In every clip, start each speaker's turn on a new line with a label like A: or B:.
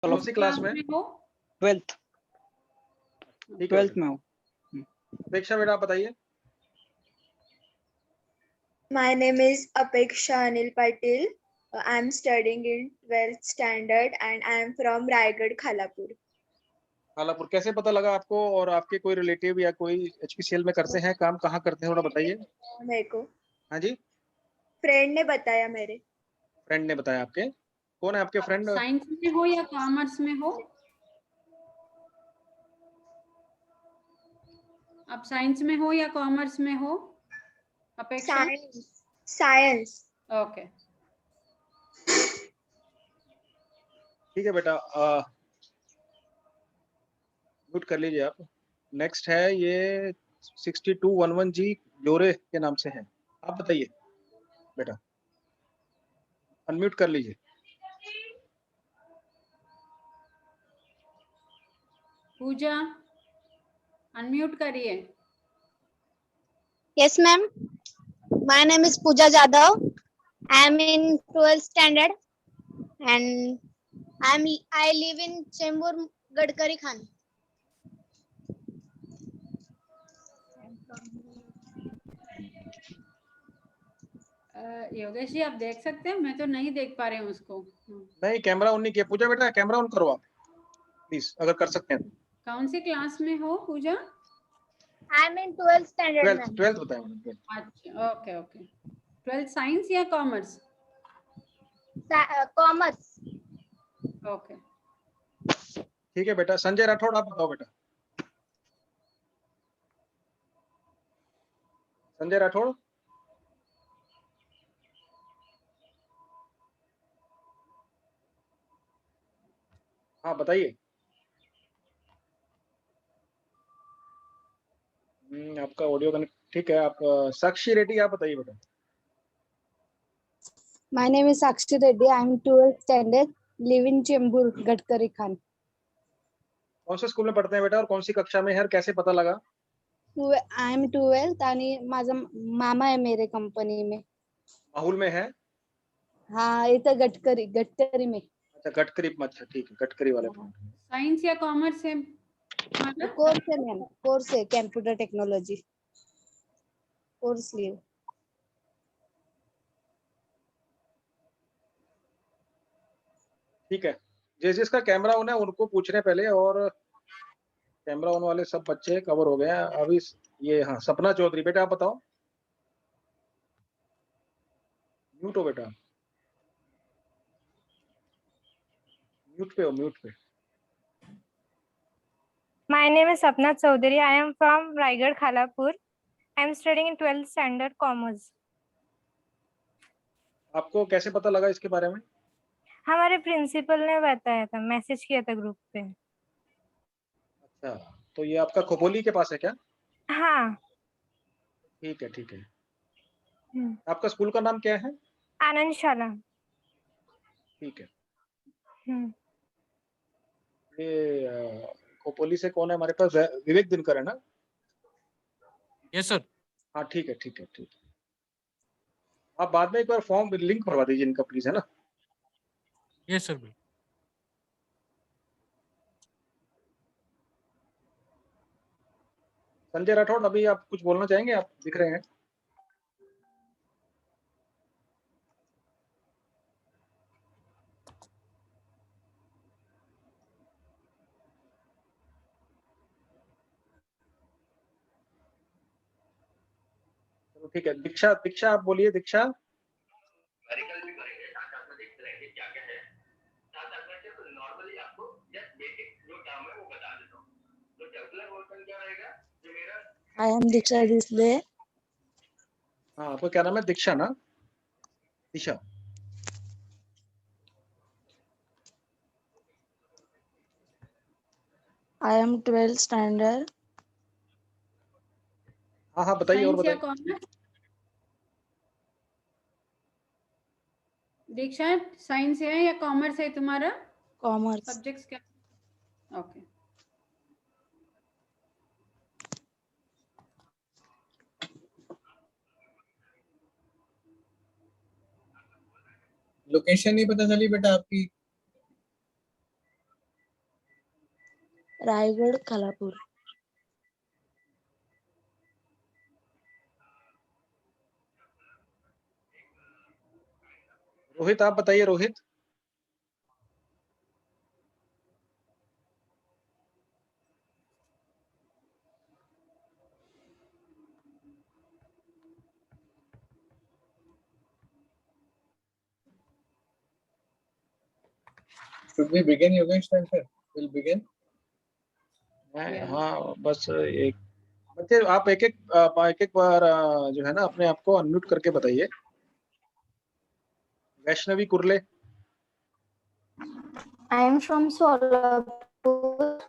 A: कौन सी क्लास में
B: हो?
C: 12th
A: ठीक है
C: 12th में हूँ।
A: अपेक्षा बेटा आप बताइए।
D: My name is Apeksha Anil Patil. I am studying in 12th standard and I am from Raigad, Khalapur.
A: Khalapur कैसे पता लगा आपको, और आपके कोई रिलेटिव या कोई HPCL में करते हैं काम, कहाँ करते हैं थोड़ा बताइए।
D: मेरे को
A: हाँ जी,
D: फ्रेंड ने बताया, मेरे
A: फ्रेंड ने बताया। आपके कौन है आपके फ्रेंड?
B: साइंस में हो या कॉमर्स में हो? आप साइंस में हो या कॉमर्स में हो अपेक्षा?
D: साइंस।
B: ओके
A: ठीक है बेटा, म्यूट कर लीजिए आप। नेक्स्ट है ये 6211 जी जोरे के नाम से है, आप बताइए बेटा, अनम्यूट कर लीजिए।
B: पूजा अनम्यूट करिए।
E: Yes, ma'am. My name is Pooja Jadhav. I am in 12th standard and I live in Chembur, Gadkari Khan.
B: Yogesh ji आप देख सकते हैं, मैं तो नहीं देख पा रही हूँ उसको।
A: नहीं, कैमरा ऑन नहीं किया। पूजा बेटा कैमरा ऑन करो आप प्लीज, अगर कर सकते हैं तो।
B: कौन सी क्लास में हो पूजा?
E: I am in 12th standard, ma'am.
A: 12th बताएं मैडम।
B: अच्छा ओके ओके। 12th साइंस या कॉमर्स?
E: Commerce.
B: ओके
A: ठीक है बेटा, संजय राठौड़ आप बताओ बेटा। संजय राठौड़, हाँ बताइए। आपका ऑडियो कनेक्ट ठीक है। आप साक्षी रेड्डी आप बताइए बेटा।
F: My name is Sakshi Reddy. I am 12th standard, live in Chembur, Gadkari Khan.
A: कौन से स्कूल में पढ़ते हैं बेटा, और कौन सी कक्षा में है, और कैसे पता लगा?
F: I am 12th आणि माझा मामा आहे मेरे कंपनी में.
A: माहौल में है?
F: हाँ इथं गटकरी में.
A: अच्छा गडकरी, अच्छा ठीक है, गडकरी वाले।
B: साइंस या कॉमर्स है?
F: कोर्स है मैम, कोर्स है कंप्यूटर टेक्नोलॉजी कोर्स लिए.
A: ठीक है, जिसका कैमरा ऑन है उनको पूछ रहे हैं पहले, और कैमरा ऑन वाले सब बच्चे कवर हो गए हैं अभी। ये हाँ, सपना चौधरी बेटा आप बताओ। म्यूट हो बेटा, म्यूट पे हो, म्यूट पे।
G: My name is Sapna Chaudhary. I am from Raigad, Khalapur. I am studying in 12th standard commerce.
A: आपको कैसे पता लगा इसके बारे में?
G: हमारे प्रिंसिपल ने बताया था, मैसेज किया था ग्रुप पे।
A: अच्छा, तो ये आपका खोपोली के पास है क्या?
G: हाँ
A: ठीक है ठीक है। आपका स्कूल का नाम क्या है?
G: आनंद शाला।
A: ठीक है। ये खोपोली से कौन है हमारे पास? विवेक दिनकर है ना?
H: Yes sir.
A: हाँ ठीक है ठीक है ठीक है। आप बाद में एक बार फॉर्म लिंक भरवा दीजिए इनका प्लीज, है ना?
H: Yes sir.
A: संजय राठौड़ अभी आप कुछ बोलना चाहेंगे? आप दिख रहे हैं। चलो ठीक है। दीक्षा, दीक्षा आप बोलिए। दीक्षा,
F: I am Diksha Disle.
A: हाँ आपका क्या नाम है? दीक्षा ना? दिशा।
F: I am 12th standard.
A: हाँ हाँ बताइए और
B: साइंस या
A: बताइए।
B: कॉमर्स? दीक्षा साइंस है या कॉमर्स है तुम्हारा?
F: Commerce.
B: सब्जेक्ट्स क्या? ओके
H: लोकेशन नहीं पता चली बेटा आपकी?
F: रायगढ़ खालापुर।
A: रोहित आप बताइए Rohit.
C: Should we begin, Yogesh then, sir? We'll begin.
A: हाँ बस एक बच्चे आप एक एक बार जो है ना अपने आप को अनम्यूट करके बताइए। Vaishnavi कुर्ले।
E: I am from Solapur.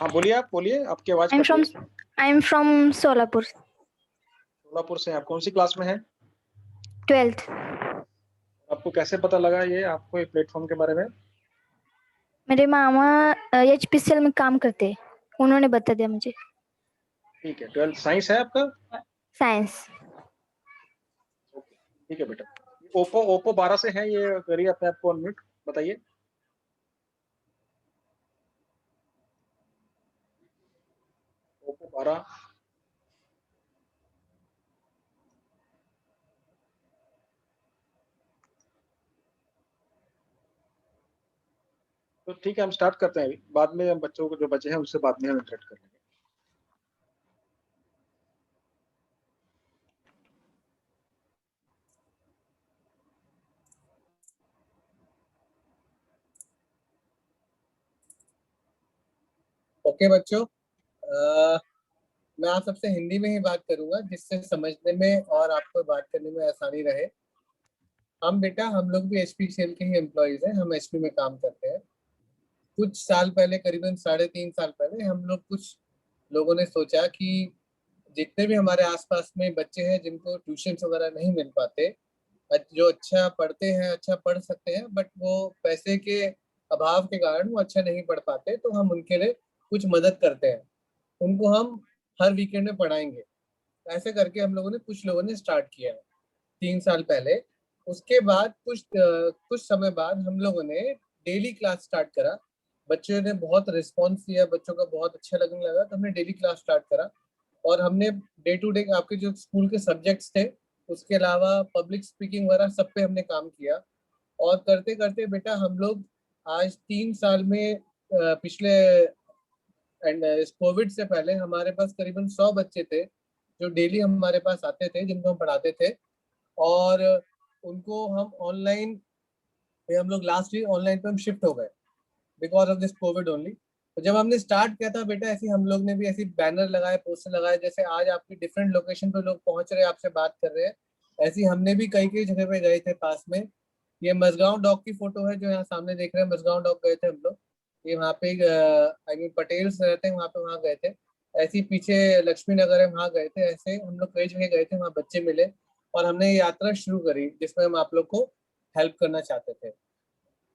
A: हाँ बोलिए, आप बोलिए, आपकी आवाज
E: I am
A: कट
E: from
A: रही है।
E: I am from Solapur.
A: Solapur से। आप कौन सी क्लास में हैं?
E: 12th.
A: आपको कैसे पता लगा ये आपको ये प्लेटफॉर्म के बारे में?
E: मेरे मामा HPCL में काम करते हैं, उन्होंने बता दिया मुझे।
A: ठीक है, 12th साइंस है आपका?
E: साइंस।
A: ठीक है बेटा। ओप्पो 12 से है ये, करिए अपने आप को अनम्यूट, बताइए। ओप्पो 12। तो ठीक है, हम स्टार्ट करते हैं अभी, बाद में हम बच्चों को जो बचे हैं उससे बाद में हम इंटरेक्ट कर लेंगे।
C: ओके बच्चों, मैं आप सबसे हिंदी में ही बात करूंगा जिससे समझने में और आपको बात करने में आसानी रहे। हम लोग भी HPCL के ही एम्प्लॉइज हैं, हम HP में काम करते हैं। कुछ साल पहले, करीबन 3.5 साल पहले, हम लोग कुछ लोगों ने सोचा कि जितने भी हमारे आसपास में बच्चे हैं जिनको ट्यूशन वगैरह नहीं मिल पाते, जो अच्छा पढ़ते हैं, अच्छा पढ़ सकते हैं, बट वो पैसे के अभाव के कारण वो अच्छा नहीं पढ़ पाते, तो हम उनके लिए कुछ मदद करते हैं। उनको हम हर वीकेंड में पढ़ाएंगे। ऐसे करके हम लोगों ने कुछ लोगों ने स्टार्ट किया 3 साल पहले। उसके बाद कुछ समय बाद हम लोगों ने डेली क्लास स्टार्ट करा। बच्चों ने बहुत रिस्पॉन्स दिया, बच्चों का बहुत अच्छा लगने लगा, तो हमने डेली क्लास स्टार्ट करा। और हमने डे टू डे आपके जो स्कूल के सब्जेक्ट्स थे, उसके अलावा पब्लिक स्पीकिंग वगैरह सब पे हमने काम किया। और करते करते बेटा हम लोग आज 3 साल में पिछले एंड इस कोविड से पहले हमारे पास करीबन 100 बच्चे थे जो डेली हमारे पास आते थे, जिनको हम पढ़ाते थे। और उनको हम ऑनलाइन पे, हम लोग लास्ट ईयर ऑनलाइन पे हम शिफ्ट हो गए because of this Covid only. तो जब हमने स्टार्ट किया था बेटा, ऐसे हम लोग ने भी ऐसी बैनर लगाए, पोस्टर लगाए, जैसे आज आपकी डिफरेंट लोकेशन पे लोग पहुंच रहे हैं, आपसे बात कर रहे हैं, ऐसे हमने भी कई कई जगह पे गए थे पास में। ये मजगांव डॉक की फोटो है जो यहाँ सामने देख रहे हैं, मजगांव डॉक गए थे हम लोग। ये वहाँ पे आई मीन पटेल्स रहते हैं वहाँ पे, वहाँ गए थे। ऐसे ही पीछे लक्ष्मी नगर है, वहाँ गए थे। ऐसे हम लोग कई जगह गए थे, वहाँ बच्चे मिले और हमने ये यात्रा शुरू करी जिसमें हम आप लोग को हेल्प करना चाहते थे।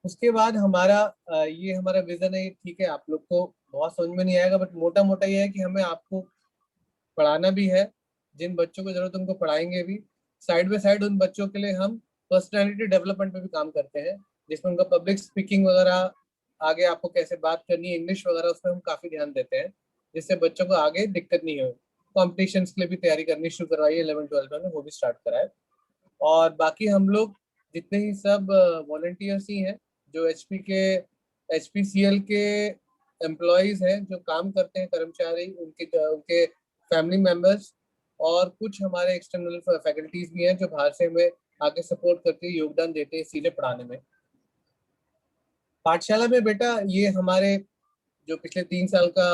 C: उसके बाद हमारा ये हमारा विजन है। ठीक है, आप लोग को बहुत समझ में नहीं आएगा, बट मोटा मोटा ये है कि हमें आपको पढ़ाना भी है, जिन बच्चों को जरूरत उनको पढ़ाएंगे भी। साइड बाय साइड उन बच्चों के लिए हम पर्सनालिटी डेवलपमेंट पे भी काम करते हैं, जिसमें उनका पब्लिक स्पीकिंग वगैरह, आगे आपको कैसे बात करनी है, इंग्लिश वगैरह, उसमें हम काफी ध्यान देते हैं, जिससे बच्चों को आगे दिक्कत नहीं हो। कॉम्पिटिशन्स के लिए भी तैयारी करनी शुरू करवाई है 11-12 में, वो भी स्टार्ट कराए। और बाकी हम लोग जितने ही सब वॉलंटियर्स ही हैं जो HPCL के एम्प्लॉयज हैं, जो काम करते हैं, कर्मचारी, उनके फैमिली मेंबर्स, और कुछ हमारे एक्सटर्नल फैकल्टीज भी हैं जो बाहर से हमें आगे सपोर्ट करते हैं, योगदान देते हैं सीधे पढ़ाने में। पाठशाला में बेटा ये हमारे जो पिछले 3 साल का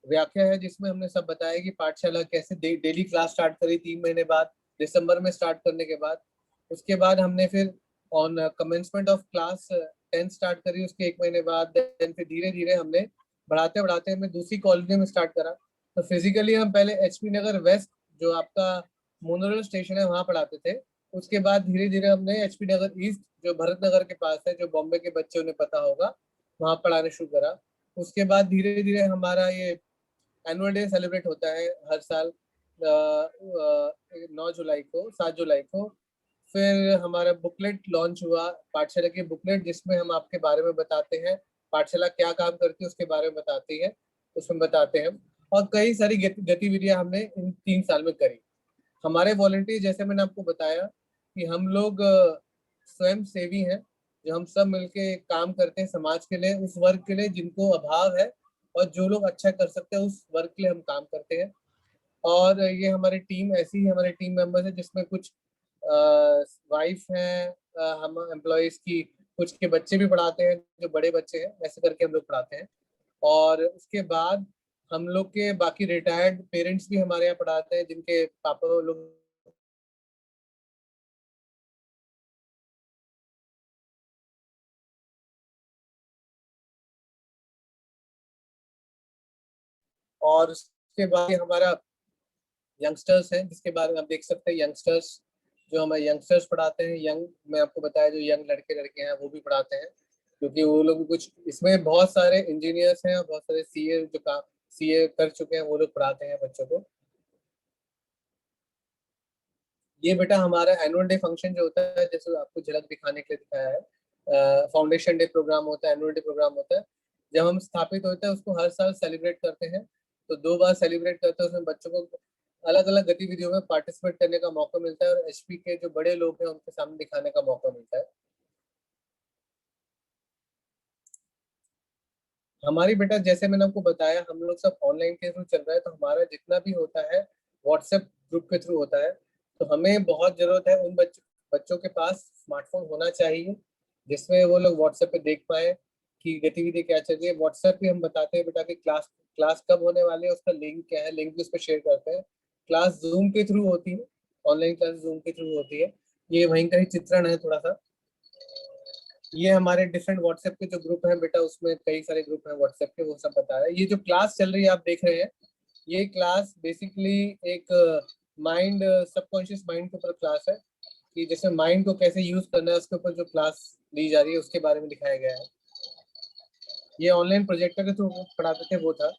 C: व्याख्या है, जिसमें हमने सब बताया कि पाठशाला कैसे डेली क्लास स्टार्ट करी 3 महीने बाद, दिसंबर में स्टार्ट करने के बाद। उसके बाद हमने फिर on commencement of class 10 start करी, उसके 1 महीने बाद। देन फिर धीरे धीरे हमने बढ़ाते बढ़ाते हमें दूसरी कॉलोनी में स्टार्ट करा। तो फिजिकली हम पहले HP नगर वेस्ट, जो आपका मोनोरेल स्टेशन है, वहाँ पढ़ाते थे। उसके बाद धीरे धीरे हमने HP नगर ईस्ट, जो भरत नगर के पास है, जो बॉम्बे के बच्चे उन्हें पता होगा, वहाँ पढ़ाने शुरू करा। उसके बाद धीरे धीरे हमारा ये एनुअल डे सेलिब्रेट होता है हर साल 9 जुलाई को, 7 जुलाई को फिर हमारा बुकलेट लॉन्च हुआ, पाठशाला की बुकलेट, जिसमें हम आपके बारे में बताते हैं, पाठशाला क्या काम करती है उसके बारे में बताती है, उसमें बताते हैं। और कई सारी गतिविधियां हमने इन 3 साल में करी। हमारे वॉलंटियर, जैसे मैंने आपको बताया कि हम लोग स्वयं सेवी हैं, जो हम सब मिलके काम करते हैं समाज के लिए, उस वर्ग के लिए जिनको अभाव है, और जो लोग अच्छा कर सकते हैं उस वर्ग के लिए हम काम करते हैं। और ये हमारी टीम ऐसी ही, हमारे टीम मेंबर्स है जिसमें कुछ वाइफ हैं, हम एम्प्लॉयज की, कुछ के बच्चे भी पढ़ाते हैं जो बड़े बच्चे हैं, ऐसे करके हम लोग पढ़ाते हैं। और उसके बाद हम लोग के बाकी रिटायर्ड पेरेंट्स भी हमारे यहाँ पढ़ाते हैं, जिनके पापा लोग और उसके बाद ये हमारा यंगस्टर्स हैं, जिसके बारे में आप देख सकते हैं। यंगस्टर्स जो हमारे यंगस्टर्स पढ़ाते हैं, यंग मैं आपको बताया जो यंग लड़के लड़के हैं वो भी पढ़ाते हैं, क्योंकि वो लोग कुछ इसमें बहुत सारे इंजीनियर्स हैं और बहुत सारे सीए जो काम सीए कर चुके हैं वो लोग पढ़ाते हैं बच्चों को। ये बेटा हमारा एनुअल डे फंक्शन जो होता है, जैसे आपको झलक दिखाने के लिए दिखाया है, फाउंडेशन डे प्रोग्राम होता है, एनुअल डे प्रोग्राम होता है। जब हम स्थापित होते हैं उसको हर साल सेलिब्रेट करते हैं, तो 2 बार सेलिब्रेट करते हैं। उसमें बच्चों को अलग अलग गतिविधियों में पार्टिसिपेट करने का मौका मिलता है और एचपी के जो बड़े लोग हैं उनके सामने दिखाने का मौका मिलता है। हमारी बेटा, जैसे मैंने आपको बताया, हम लोग सब ऑनलाइन के थ्रू चल रहा है, तो हमारा जितना भी होता है व्हाट्सएप ग्रुप के थ्रू होता है। तो हमें बहुत जरूरत है उन बच्चों के पास स्मार्टफोन होना चाहिए, जिसमें वो लोग व्हाट्सएप पे देख पाए कि गतिविधि क्या चल रही है। व्हाट्सएप पे हम बताते हैं बेटा कि क्लास कब होने वाली है, उसका लिंक क्या है, लिंक भी उस पर शेयर करते हैं। क्लास जूम के थ्रू होती है, ऑनलाइन क्लास जूम के थ्रू होती है। ये वहीं का ही चित्रण है थोड़ा सा। ये हमारे डिफरेंट व्हाट्सएप के जो ग्रुप हैं बेटा, उसमें कई सारे ग्रुप हैं व्हाट्सएप के, वो सब बता रहे हैं। ये जो क्लास चल रही है आप देख रहे हैं, ये क्लास बेसिकली एक माइंड, सबकॉन्शियस माइंड के ऊपर क्लास है, कि जैसे माइंड को कैसे यूज करना है उसके ऊपर जो क्लास ली जा रही है उसके बारे में दिखाया गया है। ये ऑनलाइन प्रोजेक्टर के थ्रू पढ़ाते थे वो था।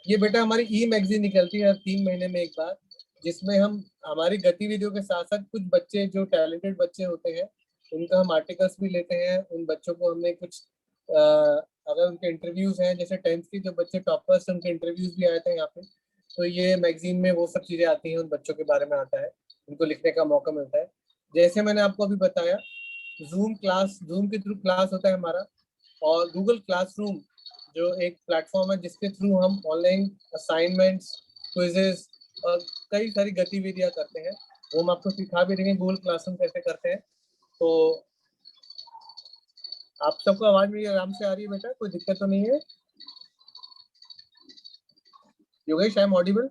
C: ये बेटा हमारी ई मैगजीन निकलती है हर 3 महीने में एक बार, जिसमें हम हमारी गतिविधियों के साथ साथ कुछ बच्चे जो टैलेंटेड बच्चे होते हैं उनका हम आर्टिकल्स भी लेते हैं। उन बच्चों को हमने कुछ अगर उनके इंटरव्यूज हैं, जैसे 10th के जो बच्चे टॉपर्स, उनके इंटरव्यूज भी आए थे यहाँ पे, तो ये मैगजीन में वो सब चीजें आती हैं, उन बच्चों के बारे में आता है, उनको लिखने का मौका मिलता है। जैसे मैंने आपको अभी बताया, जूम के थ्रू क्लास होता है हमारा, और गूगल क्लासरूम जो एक प्लेटफॉर्म है जिसके थ्रू हम ऑनलाइन असाइनमेंट्स, क्विजेस और कई सारी गतिविधियां करते हैं। वो हम आपको सिखा भी देंगे गूगल क्लासरूम कैसे करते हैं। तो आप सबको आवाज मेरी आराम से आ रही है बेटा, कोई दिक्कत तो नहीं है? Yogesh, I am audible?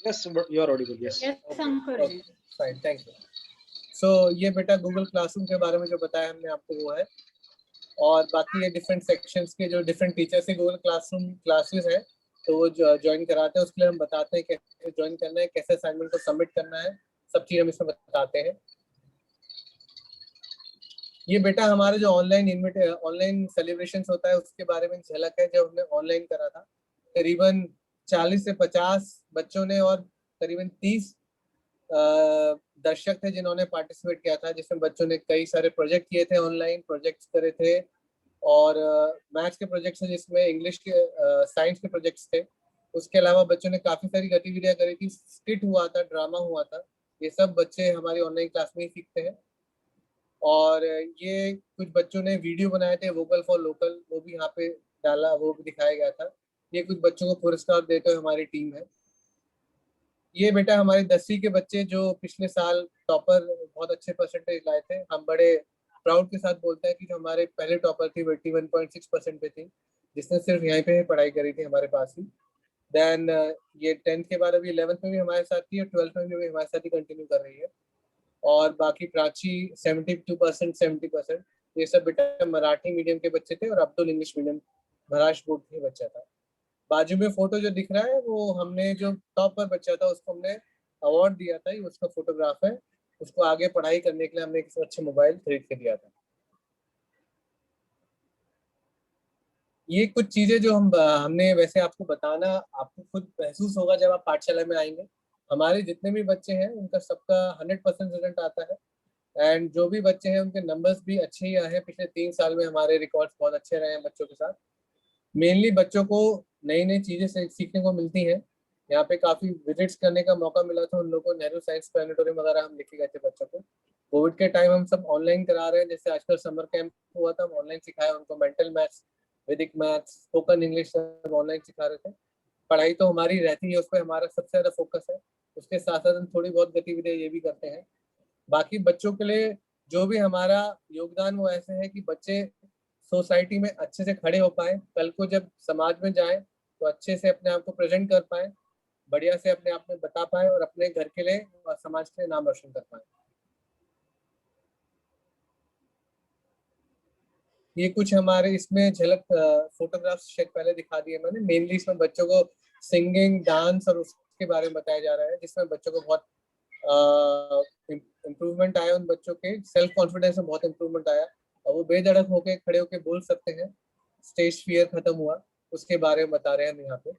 A: Yes, you are audible. Yes.
B: Yes, Ankur ji.
C: Fine, thank you. So ये बेटा गूगल क्लासरूम के बारे में जो बताया हमने आपको वो है, और बाकी ये डिफरेंट सेक्शंस के जो डिफरेंट टीचर्स के गूगल क्लासरूम क्लासेस है, तो वो ज्वाइन कराते हैं। उसके लिए हम बताते हैं कैसे ज्वाइन करना है, कैसे असाइनमेंट को सबमिट करना है, सब चीज हम इसमें बताते हैं। ये बेटा हमारा जो ऑनलाइन सेलिब्रेशन होता है उसके बारे में झलक है। जब हमने ऑनलाइन करा था, करीबन 40 से 50 बच्चों ने और करीबन 30 दर्शक थे जिन्होंने पार्टिसिपेट किया था, जिसमें बच्चों ने कई सारे प्रोजेक्ट किए थे, ऑनलाइन प्रोजेक्ट्स करे थे, और मैथ्स के प्रोजेक्ट्स हैं, जिसमें इंग्लिश के साइंस के प्रोजेक्ट्स थे। उसके अलावा बच्चों ने काफी सारी गतिविधियां करी थी, स्किट हुआ था, ड्रामा हुआ था। ये सब बच्चे हमारी ऑनलाइन क्लास में ही सीखते हैं। और ये कुछ बच्चों ने वीडियो बनाए थे वोकल फॉर लोकल, वो भी यहाँ पे डाला, वो भी दिखाया गया था। ये कुछ बच्चों को पुरस्कार देते हुए हमारी टीम है। ये बेटा हमारे 10वीं के बच्चे जो पिछले साल टॉपर बहुत अच्छे परसेंटेज लाए थे, हम बड़े प्राउड के साथ बोलते हैं कि जो हमारे पहले टॉपर थी 81.6% पे थी, जिसने सिर्फ यहीं पे पढ़ाई करी थी हमारे पास ही। देन ये 10th के बाद अभी 11th में भी हमारे साथ थी और 12th में भी हमारे साथ ही कंटिन्यू कर रही है। और बाकी प्राची 72%, 70%। ये सब बेटा मराठी मीडियम के बच्चे थे और Abdul English medium Maharashtra board के बच्चा था। बाजू में फोटो जो दिख रहा है वो हमने जो टॉप पर बच्चा था उसको हमने अवार्ड दिया था, ये उसका फोटोग्राफ है। उसको आगे पढ़ाई करने के लिए हमने एक अच्छे मोबाइल खरीद के दिया था। ये कुछ चीजें जो हमने वैसे आपको बताना, आपको खुद महसूस होगा जब आप पाठशाला में आएंगे हमारे जितने भी बच्चे हैं उनका सबका 100% रिजल्ट आता है। एंड जो भी बच्चे हैं उनके नंबर्स भी अच्छे ही आए हैं। पिछले 3 साल में हमारे रिकॉर्ड्स बहुत अच्छे रहे हैं बच्चों के साथ। मेनली बच्चों को नई नई चीजें सीखने को मिलती हैं। यहाँ पे काफी विजिट्स करने का मौका मिला था उन लोगों को। नेहरू साइंस प्लानिटोरियम वगैरह हम लेके गए थे बच्चों को। कोविड के टाइम हम सब ऑनलाइन करा रहे हैं, जैसे आजकल समर कैंप हुआ था, हम ऑनलाइन सिखाया उनको। मेंटल मैथ्स, वैदिक मैथ्स, स्पोकन इंग्लिश सब ऑनलाइन सिखा रहे थे। पढ़ाई तो हमारी रहती है, उस पर हमारा सबसे ज्यादा फोकस है। उसके साथ साथ हम थोड़ी बहुत गतिविधियां ये भी करते हैं। बाकी बच्चों के लिए जो भी हमारा योगदान वो ऐसे है कि बच्चे सोसाइटी में अच्छे से खड़े हो पाए, कल को जब समाज में जाए तो अच्छे से अपने आप को प्रेजेंट कर पाए, बढ़िया से अपने आप में बता पाए और अपने घर के लिए और समाज के लिए नाम रोशन कर पाए। ये कुछ हमारे इसमें झलक फोटोग्राफ्स शायद पहले दिखा दिए मैंने। मेनली इसमें बच्चों को सिंगिंग, डांस और उसके बारे में बताया जा रहा है, जिसमें बच्चों को बहुत इम्प्रूवमेंट आया। उन बच्चों के सेल्फ कॉन्फिडेंस में बहुत इम्प्रूवमेंट आया और वो बेधड़क होके खड़े होके बोल सकते हैं। स्टेज फियर खत्म हुआ, उसके बारे में बता रहे हैं हम यहाँ पे।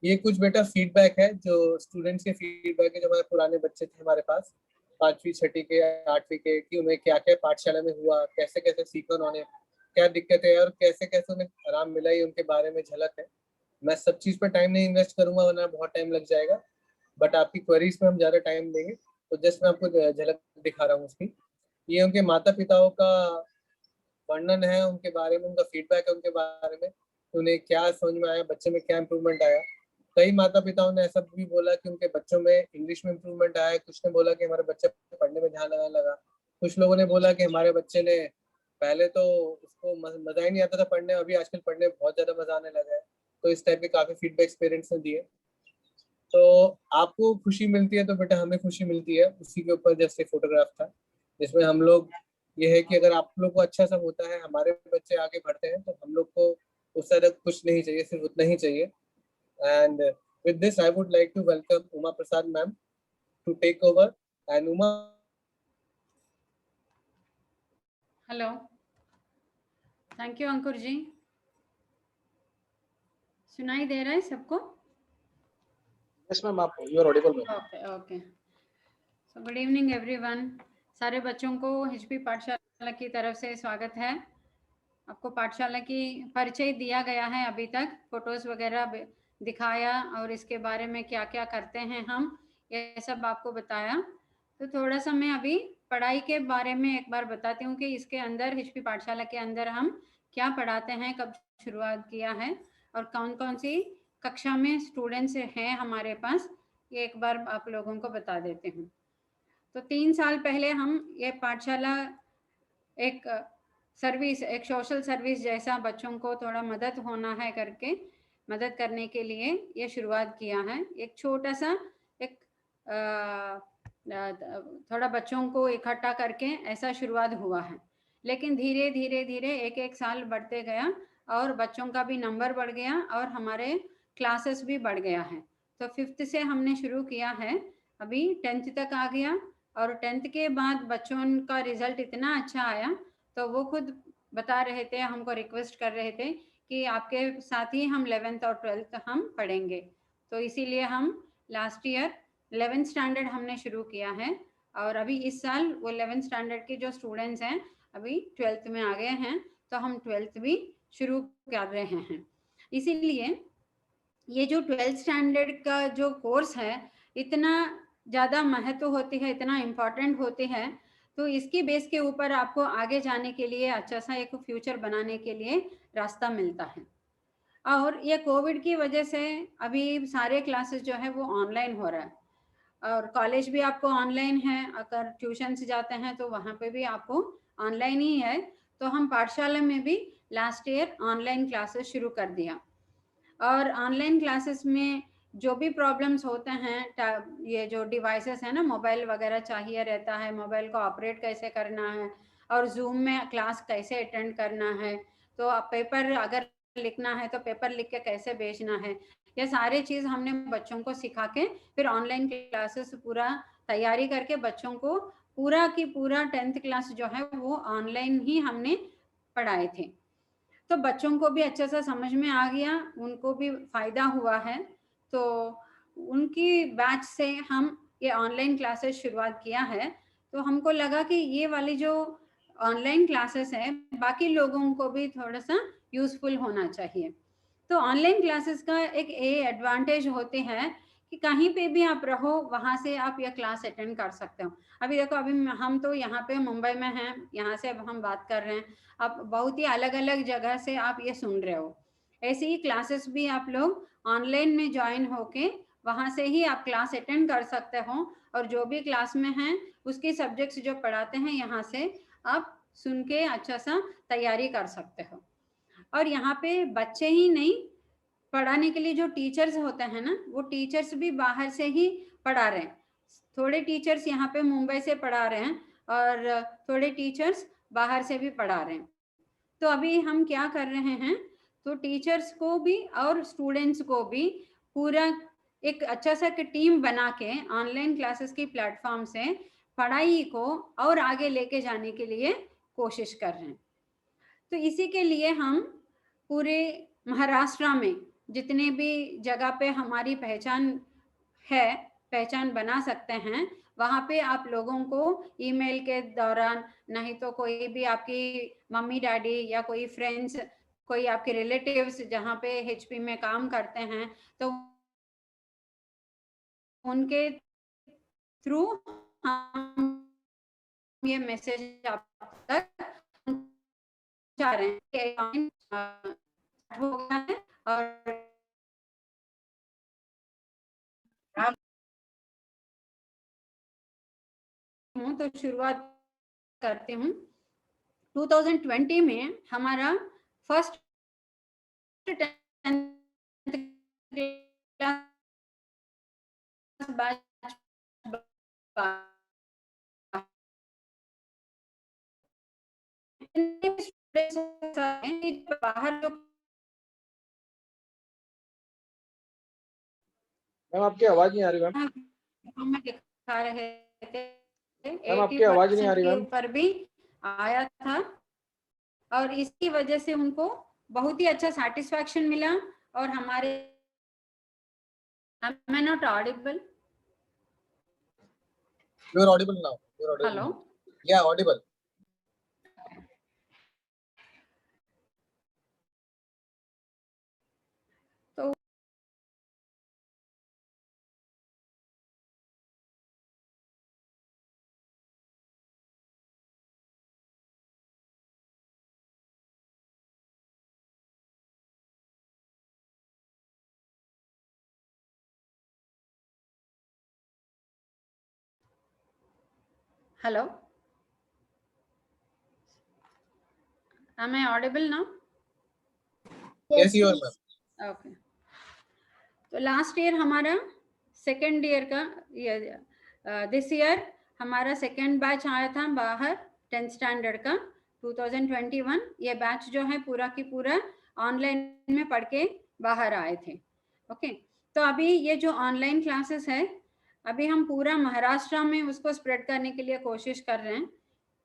C: ये कुछ बेटा फीडबैक है, जो स्टूडेंट्स के फीडबैक है, जो हमारे पुराने बच्चे थे हमारे पास 5वीं 6वीं के 8वीं के, कि उन्हें क्या क्या पाठशाला में हुआ, कैसे कैसे सीखा उन्होंने, क्या दिक्कत है और कैसे कैसे उन्हें आराम मिला, ये उनके बारे में झलक है। मैं सब चीज पर टाइम नहीं इन्वेस्ट करूंगा वरना बहुत टाइम लग जाएगा, बट आपकी क्वेरीज में हम ज्यादा टाइम देंगे, तो जस्ट मैं आपको झलक दिखा रहा हूँ उसकी। ये उनके माता पिताओं का वर्णन है, उनके बारे में उनका फीडबैक है, उनके बारे में उन्हें क्या समझ में आया, बच्चे में क्या इम्प्रूवमेंट आया। कई माता पिताओं ने ऐसा भी बोला कि उनके बच्चों में इंग्लिश में इम्प्रूवमेंट आया। कुछ ने बोला कि हमारे बच्चे पढ़ने में ध्यान लगाने लगा। कुछ लोगों ने बोला कि हमारे बच्चे ने पहले तो उसको मजा ही नहीं आता था पढ़ने, अभी आजकल पढ़ने में बहुत ज्यादा मजा आने लगा है। तो इस टाइप के काफी फीडबैक्स पेरेंट्स ने दिए। तो आपको खुशी मिलती है तो बेटा हमें खुशी मिलती है। उसी के ऊपर जैसे फोटोग्राफ था जिसमें हम लोग, ये है कि अगर आप लोग को अच्छा सब होता है, हमारे बच्चे आगे बढ़ते हैं, तो हम लोग को उससे ज्यादा कुछ नहीं चाहिए, सिर्फ उतना ही चाहिए। And with this, I would like to welcome Uma Prasad ma'am to take over. And Uma.
B: Hello, thank you Ankur ji. सुनाई दे रहा है सबको?
A: यस मैम, आप you are audible ma'am.
B: Okay okay. So good evening everyone. सारे बच्चों को HP पाठशाला की तरफ से स्वागत है। आपको पाठशाला की परिचय दिया गया है, अभी तक फोटोज वगैरह दिखाया और इसके बारे में क्या क्या करते हैं हम, ये सब आपको बताया। तो थोड़ा सा मैं अभी पढ़ाई के बारे में एक बार बताती हूँ कि इसके अंदर एचपी पाठशाला के अंदर हम क्या पढ़ाते हैं, कब शुरुआत किया है और कौन कौन सी कक्षा में स्टूडेंट्स हैं हमारे पास, ये एक बार आप लोगों को बता देती हूँ। तो 3 साल पहले हम ये पाठशाला एक सर्विस, एक सोशल सर्विस जैसा बच्चों को थोड़ा मदद होना है करके, मदद करने के लिए ये शुरुआत किया है। एक छोटा सा एक थोड़ा बच्चों को इकट्ठा करके ऐसा शुरुआत हुआ है, लेकिन धीरे धीरे धीरे एक एक साल बढ़ते गया और बच्चों का भी नंबर बढ़ गया और हमारे क्लासेस भी बढ़ गया है। तो 5th से हमने शुरू किया है, अभी 10th तक आ गया और 10th के बाद बच्चों का रिजल्ट इतना अच्छा आया तो वो खुद बता रहे थे, हमको रिक्वेस्ट कर रहे थे कि आपके साथ ही हम 11th और 12th हम पढ़ेंगे। तो इसीलिए हम लास्ट ईयर 11th स्टैंडर्ड हमने शुरू किया है और अभी इस साल वो 11th स्टैंडर्ड के जो स्टूडेंट्स हैं अभी 12th में आ गए हैं, तो हम 12th भी शुरू कर रहे हैं। इसीलिए ये जो 12th स्टैंडर्ड का जो कोर्स है इतना ज़्यादा महत्व होती है, इतना इम्पोर्टेंट होती है, तो इसकी बेस के ऊपर आपको आगे जाने के लिए अच्छा सा एक फ्यूचर बनाने के लिए रास्ता मिलता है। और ये कोविड की वजह से अभी सारे क्लासेस जो है वो ऑनलाइन हो रहा है और कॉलेज भी आपको ऑनलाइन है, अगर ट्यूशन से जाते हैं तो वहाँ पे भी आपको ऑनलाइन ही है। तो हम पाठशाला में भी लास्ट ईयर ऑनलाइन क्लासेस शुरू कर दिया और ऑनलाइन क्लासेस में जो भी प्रॉब्लम्स होते हैं, ये जो डिवाइसेस है ना, मोबाइल वगैरह चाहिए रहता है, मोबाइल को ऑपरेट कैसे करना है और जूम में क्लास कैसे अटेंड करना है, तो आप पेपर अगर लिखना है तो पेपर लिख के कैसे भेजना है, ये सारे चीज़ हमने बच्चों को सिखा के फिर ऑनलाइन क्लासेस पूरा तैयारी करके बच्चों को पूरा की पूरा 10th क्लास जो है वो ऑनलाइन ही हमने पढ़ाए थे। तो बच्चों को भी अच्छा सा समझ में आ गया, उनको भी फायदा हुआ है। तो उनकी बैच से हम ये ऑनलाइन क्लासेस शुरुआत किया है। तो हमको लगा कि ये वाली जो ऑनलाइन क्लासेस है बाकी लोगों को भी थोड़ा सा यूजफुल होना चाहिए। तो ऑनलाइन क्लासेस का एक एडवांटेज होते हैं कि कहीं पे भी आप रहो वहाँ से आप यह क्लास अटेंड कर सकते हो। अभी देखो, अभी हम तो यहाँ पे मुंबई में हैं, यहाँ से अब हम बात कर रहे हैं, अब बहुत ही अलग अलग जगह से आप ये सुन रहे हो। ऐसे ही क्लासेस भी आप लोग ऑनलाइन में ज्वाइन होके वहाँ से ही आप क्लास अटेंड कर सकते हो, और जो भी क्लास में हैं उसके सब्जेक्ट्स जो पढ़ाते हैं यहाँ से आप सुन के अच्छा सा तैयारी कर सकते हो। और यहाँ पे बच्चे ही नहीं, पढ़ाने के लिए जो टीचर्स होते हैं ना, वो टीचर्स भी बाहर से ही पढ़ा रहे हैं। थोड़े टीचर्स यहाँ पे मुंबई से पढ़ा रहे हैं और थोड़े टीचर्स बाहर से भी पढ़ा रहे हैं। तो अभी हम क्या कर रहे हैं, तो टीचर्स को भी और स्टूडेंट्स को भी पूरा एक अच्छा सा टीम बना के ऑनलाइन क्लासेस की प्लेटफॉर्म से पढ़ाई को और आगे लेके जाने के लिए कोशिश कर रहे हैं। तो इसी के लिए हम पूरे महाराष्ट्र में जितने भी जगह पे हमारी पहचान है, पहचान बना सकते हैं, वहाँ पे आप लोगों को ईमेल के दौरान, नहीं तो कोई भी आपकी मम्मी डैडी या कोई फ्रेंड्स, कोई आपके रिलेटिव्स जहाँ पे एचपी में काम करते हैं, तो उनके थ्रू हम ये मैसेज आप तक पहुंचा रहे हैं कि हो गया है। और तो शुरुआत करती हूँ। 2020 में हमारा फर्स्ट 10th क्लास बैच बाहर जो
A: मैम आपकी आवाज नहीं आ रही मैम।
B: हमें दिखा रहे थे,
A: मैम आपकी आवाज नहीं आ रही
B: के
A: मैम।
B: ऊपर भी आया था, और इसकी वजह से उनको बहुत ही अच्छा सेटिस्फैक्शन मिला। और हमारे am I not audible?
C: You are audible now. You are audible.
B: Hello.
C: Now. Yeah, audible.
B: तो hello, am I audible now?
C: Yes, you are ma'am.
B: Okay. तो लास्ट ईयर हमारा सेकेंड ईयर का दिस ईयर हमारा second batch आया था बाहर 10th standard का 2021। ये बैच जो है पूरा की पूरा ऑनलाइन में पढ़ के बाहर आए थे। ओके, तो अभी ये जो ऑनलाइन क्लासेस है, अभी हम पूरा महाराष्ट्र में उसको स्प्रेड करने के लिए कोशिश कर रहे हैं।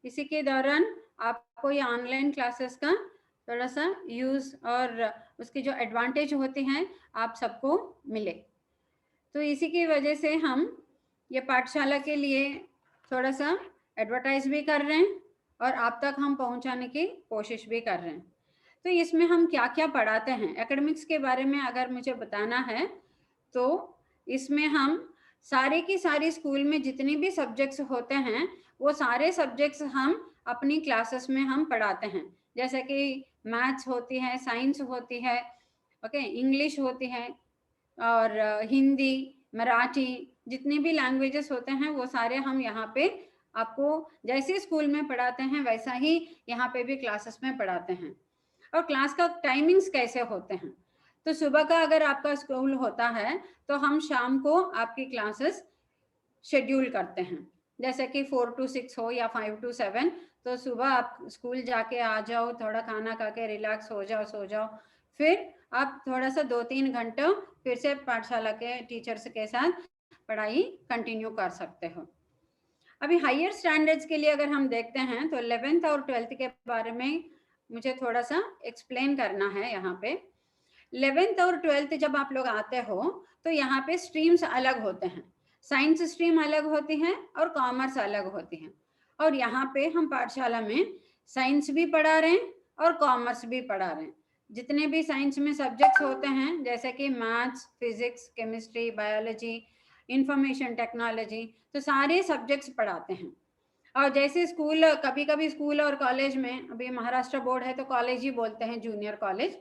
B: इसी के दौरान आपको ये ऑनलाइन क्लासेस का थोड़ा सा यूज और उसके जो एडवांटेज होते हैं आप सबको मिले। तो इसी की वजह से हम ये पाठशाला के लिए थोड़ा सा एडवर्टाइज भी कर रहे हैं और आप तक हम पहुंचाने की कोशिश भी कर रहे हैं। तो इसमें हम क्या क्या पढ़ाते हैं, एकेडमिक्स के बारे में अगर मुझे बताना है तो इसमें हम सारे की सारी स्कूल में जितने भी सब्जेक्ट्स होते हैं वो सारे सब्जेक्ट्स हम अपनी क्लासेस में हम पढ़ाते हैं। जैसे कि मैथ्स होती है, साइंस होती है, ओके, इंग्लिश होती है, और हिंदी, मराठी, जितनी भी लैंग्वेजेस होते हैं वो सारे हम यहाँ पे आपको जैसे स्कूल में पढ़ाते हैं वैसा ही यहाँ पे भी क्लासेस में पढ़ाते हैं। और क्लास का टाइमिंग्स कैसे होते हैं, तो सुबह का अगर आपका स्कूल होता है तो हम शाम को आपकी क्लासेस शेड्यूल करते हैं, जैसे कि 4 to 6 हो या 5 to 7। तो सुबह आप स्कूल जाके आ जाओ, थोड़ा खाना खा के रिलैक्स हो जाओ, सो जाओ, फिर आप थोड़ा सा 2-3 घंटे फिर से पाठशाला के टीचर्स के साथ पढ़ाई कंटिन्यू कर सकते हो। अभी हायर स्टैंडर्ड्स के लिए अगर हम देखते हैं तो 11th और 12th के बारे में मुझे थोड़ा सा एक्सप्लेन करना है यहाँ पे। 11th और 12th जब आप लोग आते हो तो यहाँ पे स्ट्रीम्स अलग होते हैं, साइंस स्ट्रीम अलग होती है और कॉमर्स अलग होती है। और यहाँ पे हम पाठशाला में साइंस भी पढ़ा रहे हैं और कॉमर्स भी पढ़ा रहे हैं। जितने भी साइंस में सब्जेक्ट्स होते हैं जैसे कि maths, physics, chemistry, biology, information technology, तो सारे सब्जेक्ट्स पढ़ाते हैं। और जैसे स्कूल, कभी कभी स्कूल और कॉलेज में, अभी महाराष्ट्र बोर्ड है तो कॉलेज ही बोलते हैं, जूनियर कॉलेज,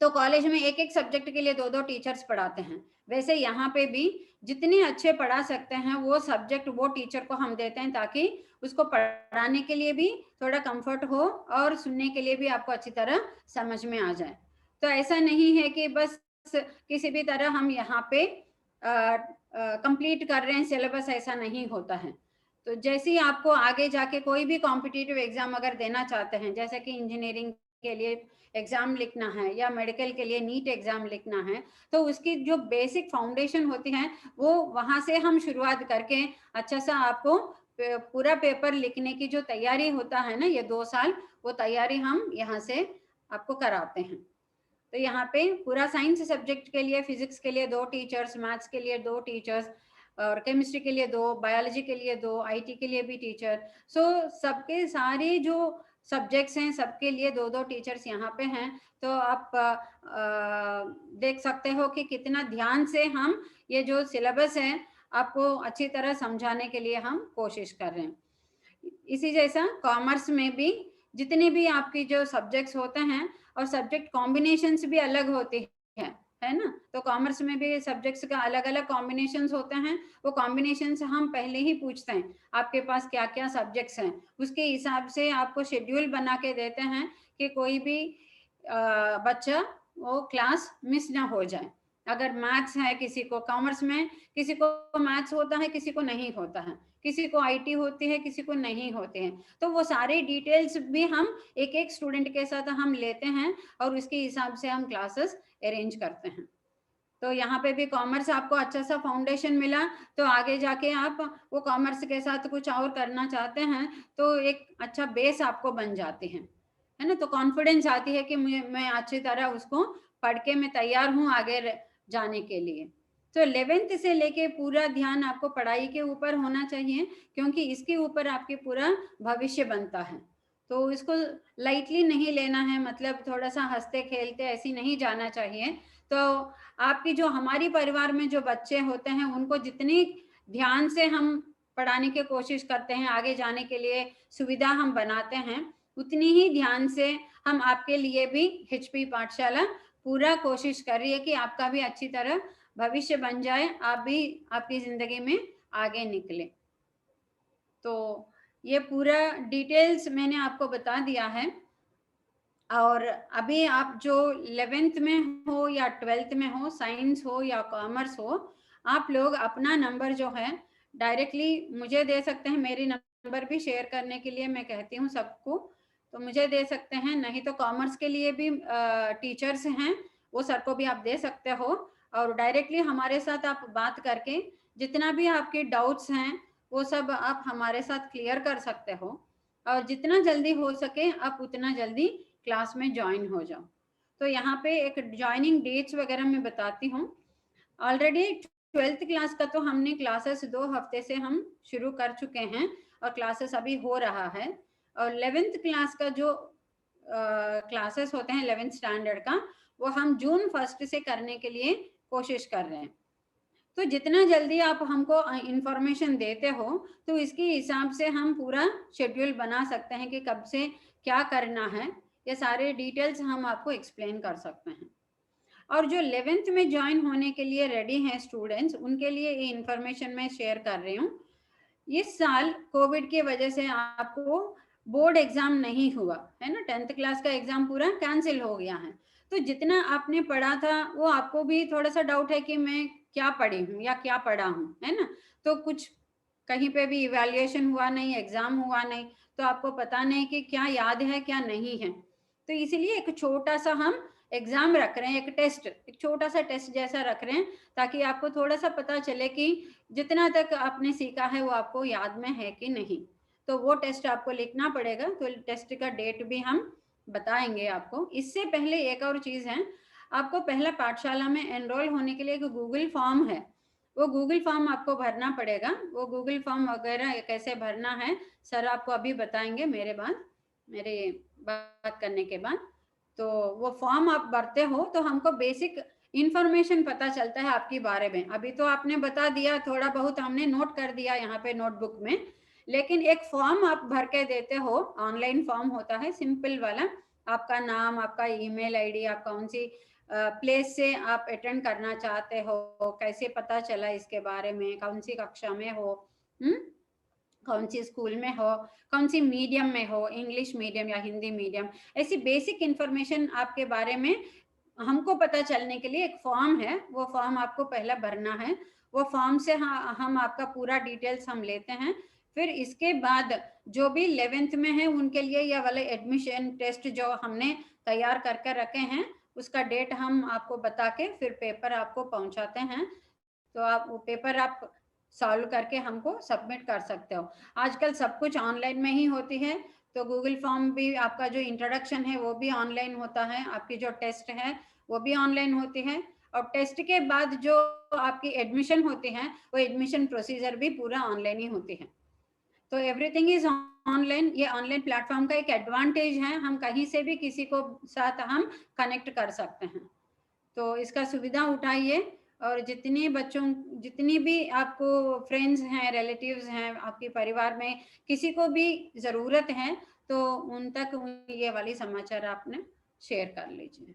B: तो कॉलेज में एक एक सब्जेक्ट के लिए 2-2 टीचर्स पढ़ाते हैं। वैसे यहाँ पे भी जितने अच्छे पढ़ा सकते हैं वो सब्जेक्ट वो टीचर को हम देते हैं, ताकि उसको पढ़ाने के लिए भी थोड़ा कंफर्ट हो और सुनने के लिए भी आपको अच्छी तरह समझ में आ जाए। तो ऐसा नहीं है कि बस किसी भी तरह हम यहाँ पे कंप्लीट कर रहे हैं सिलेबस, ऐसा नहीं होता है। तो जैसे ही आपको आगे जाके कोई भी कॉम्पिटिटिव एग्जाम अगर देना चाहते हैं, जैसे कि इंजीनियरिंग के लिए एग्जाम लिखना है या मेडिकल के लिए नीट एग्जाम लिखना है, तो उसकी जो बेसिक फाउंडेशन होती है वो वहां से हम शुरुआत करके अच्छा सा आपको पूरा पेपर लिखने की जो तैयारी होता है ना, ये 2 साल, वो तैयारी हम यहाँ से आपको कराते हैं। तो यहाँ पे पूरा साइंस सब्जेक्ट के लिए, फिजिक्स के लिए 2 टीचर्स, मैथ्स के लिए 2 टीचर्स, और केमिस्ट्री के लिए 2, बायोलॉजी के लिए 2, आईटी के लिए भी टीचर। सो सबके सारे जो सब्जेक्ट्स हैं सबके लिए 2-2 टीचर्स यहाँ पे हैं। तो आप देख सकते हो कि कितना ध्यान से हम ये जो सिलेबस है आपको अच्छी तरह समझाने के लिए हम कोशिश कर रहे हैं। इसी जैसा कॉमर्स में भी जितने भी आपकी जो सब्जेक्ट्स होते हैं, और सब्जेक्ट कॉम्बिनेशंस भी अलग होती है ना, तो कॉमर्स में भी सब्जेक्ट्स का अलग अलग कॉम्बिनेशंस होते हैं। वो कॉम्बिनेशंस हम पहले ही पूछते हैं आपके पास क्या क्या सब्जेक्ट्स हैं, उसके हिसाब से आपको शेड्यूल बना के देते हैं कि कोई भी बच्चा वो क्लास मिस ना हो जाए। अगर मैथ्स है किसी को, कॉमर्स में किसी को मैथ्स होता है, किसी को नहीं होता है, किसी को आईटी होती है, किसी को नहीं होते हैं, तो वो सारे डिटेल्स भी हम एक एक स्टूडेंट के साथ हम लेते हैं और उसके हिसाब से हम क्लासेस अरेंज करते हैं। तो यहाँ पे भी कॉमर्स आपको अच्छा सा फाउंडेशन मिला, तो आगे जाके आप वो कॉमर्स के साथ कुछ और करना चाहते हैं तो एक अच्छा बेस आपको बन जाती है ना। तो कॉन्फिडेंस आती है कि मैं अच्छी तरह उसको पढ़ के मैं तैयार हूँ आगे जाने के लिए। तो 11th से लेके पूरा ध्यान आपको पढ़ाई के ऊपर होना चाहिए, क्योंकि इसके ऊपर आपके पूरा भविष्य बनता है। तो इसको लाइटली नहीं लेना है, मतलब थोड़ा सा हंसते खेलते ऐसे नहीं जाना चाहिए। तो आपकी जो, हमारी परिवार में जो बच्चे होते हैं उनको जितनी ध्यान से हम पढ़ाने की कोशिश करते हैं, आगे जाने के लिए सुविधा हम बनाते हैं, उतनी ही ध्यान से हम आपके लिए भी HP पाठशाला पूरा कोशिश कर रही है कि आपका भी अच्छी तरह भविष्य बन जाए, आप भी आपकी जिंदगी में आगे निकले। तो ये पूरा डिटेल्स मैंने आपको बता दिया है। और अभी आप जो 11th में हो या 12th में हो, साइंस हो या कॉमर्स हो, आप लोग अपना नंबर जो है डायरेक्टली मुझे दे सकते हैं। मेरी नंबर भी शेयर करने के लिए मैं कहती हूँ सबको, तो मुझे दे सकते हैं, नहीं तो कॉमर्स के लिए भी टीचर्स हैं, वो सर को भी आप दे सकते हो। और डायरेक्टली हमारे साथ आप बात करके जितना भी आपके डाउट्स हैं वो सब आप हमारे साथ क्लियर कर सकते हो, और जितना जल्दी हो सके आप उतना जल्दी क्लास में ज्वाइन हो जाओ। तो यहाँ पे एक ज्वाइनिंग डेट्स वगैरह मैं बताती हूँ। ऑलरेडी 12th क्लास का तो हमने क्लासेस 2 हफ्ते से हम शुरू कर चुके हैं और क्लासेस अभी हो रहा है। और 11th क्लास का जो क्लासेस होते हैं 11th स्टैंडर्ड का, वो हम जून 1 से करने के लिए कोशिश कर रहे हैं। तो जितना जल्दी आप हमको इंफॉर्मेशन देते हो तो इसके हिसाब से हम पूरा शेड्यूल बना सकते हैं कि कब से क्या करना है, ये सारे डिटेल्स हम आपको एक्सप्लेन कर सकते हैं। और जो 11th में ज्वाइन होने के लिए रेडी हैं स्टूडेंट्स, उनके लिए ये इंफॉर्मेशन मैं शेयर कर रही हूँ। इस साल कोविड की वजह से आपको बोर्ड एग्जाम नहीं हुआ है ना, 10th क्लास का एग्जाम पूरा कैंसिल हो गया है। तो जितना आपने पढ़ा था वो आपको भी थोड़ा सा डाउट है कि मैं क्या पढ़ी हूँ या क्या पढ़ा हूँ, है ना। तो कुछ कहीं पे भी इवैल्यूएशन हुआ नहीं, एग्जाम हुआ नहीं, तो आपको पता नहीं कि क्या याद है क्या नहीं है। तो इसीलिए एक छोटा सा हम एग्जाम रख रहे हैं, एक टेस्ट, एक छोटा सा टेस्ट जैसा रख रहे हैं, ताकि आपको थोड़ा सा पता चले कि जितना तक आपने सीखा है वो आपको याद में है कि नहीं। तो वो टेस्ट आपको लिखना पड़ेगा। तो टेस्ट का डेट भी हम बताएंगे आपको। इससे पहले एक और चीज़ है, आपको पहला पाठशाला में एनरोल होने के लिए एक गूगल फॉर्म है, वो गूगल फॉर्म आपको भरना पड़ेगा। वो गूगल फॉर्म वगैरह कैसे भरना है सर आपको अभी बताएंगे मेरे बात करने के बाद। तो वो फॉर्म आप भरते हो तो हमको बेसिक इंफॉर्मेशन पता चलता है आपके बारे में। अभी तो आपने बता दिया, थोड़ा बहुत हमने नोट कर दिया यहाँ पे नोटबुक में, लेकिन एक फॉर्म आप भर के देते हो, ऑनलाइन फॉर्म होता है सिंपल वाला। आपका नाम, आपका ईमेल आईडी, आप कौन सी प्लेस से आप अटेंड करना चाहते हो, कैसे पता चला इसके बारे में, कौन सी कक्षा में हो, कौन सी स्कूल में हो, कौन सी मीडियम में हो, इंग्लिश मीडियम या हिंदी मीडियम, ऐसी बेसिक इंफॉर्मेशन आपके बारे में हमको पता चलने के लिए एक फॉर्म है। वो फॉर्म आपको पहला भरना है। वो फॉर्म से हम आपका पूरा डिटेल्स हम लेते हैं। फिर इसके बाद जो भी 11th में है उनके लिए ये वाले एडमिशन टेस्ट जो हमने तैयार करके रखे हैं, उसका डेट हम आपको बता के फिर पेपर आपको पहुंचाते हैं। तो आप वो पेपर आप सॉल्व करके हमको सबमिट कर सकते हो। आजकल सब कुछ ऑनलाइन में ही होती है, तो गूगल फॉर्म भी, आपका जो इंट्रोडक्शन है वो भी ऑनलाइन होता है, आपकी जो टेस्ट है वो भी ऑनलाइन होती है, और टेस्ट के बाद जो आपकी एडमिशन होती है वो एडमिशन प्रोसीजर भी पूरा ऑनलाइन ही होती है। तो एवरीथिंग इज ऑनलाइन। ये ऑनलाइन प्लेटफॉर्म का एक एडवांटेज है, हम कहीं से भी किसी को साथ हम कनेक्ट कर सकते हैं। तो इसका सुविधा उठाइए, और जितनी भी आपको फ्रेंड्स हैं, रिलेटिव्स हैं, आपके परिवार में किसी को भी ज़रूरत है तो उन तक ये वाली समाचार आपने शेयर कर लीजिए।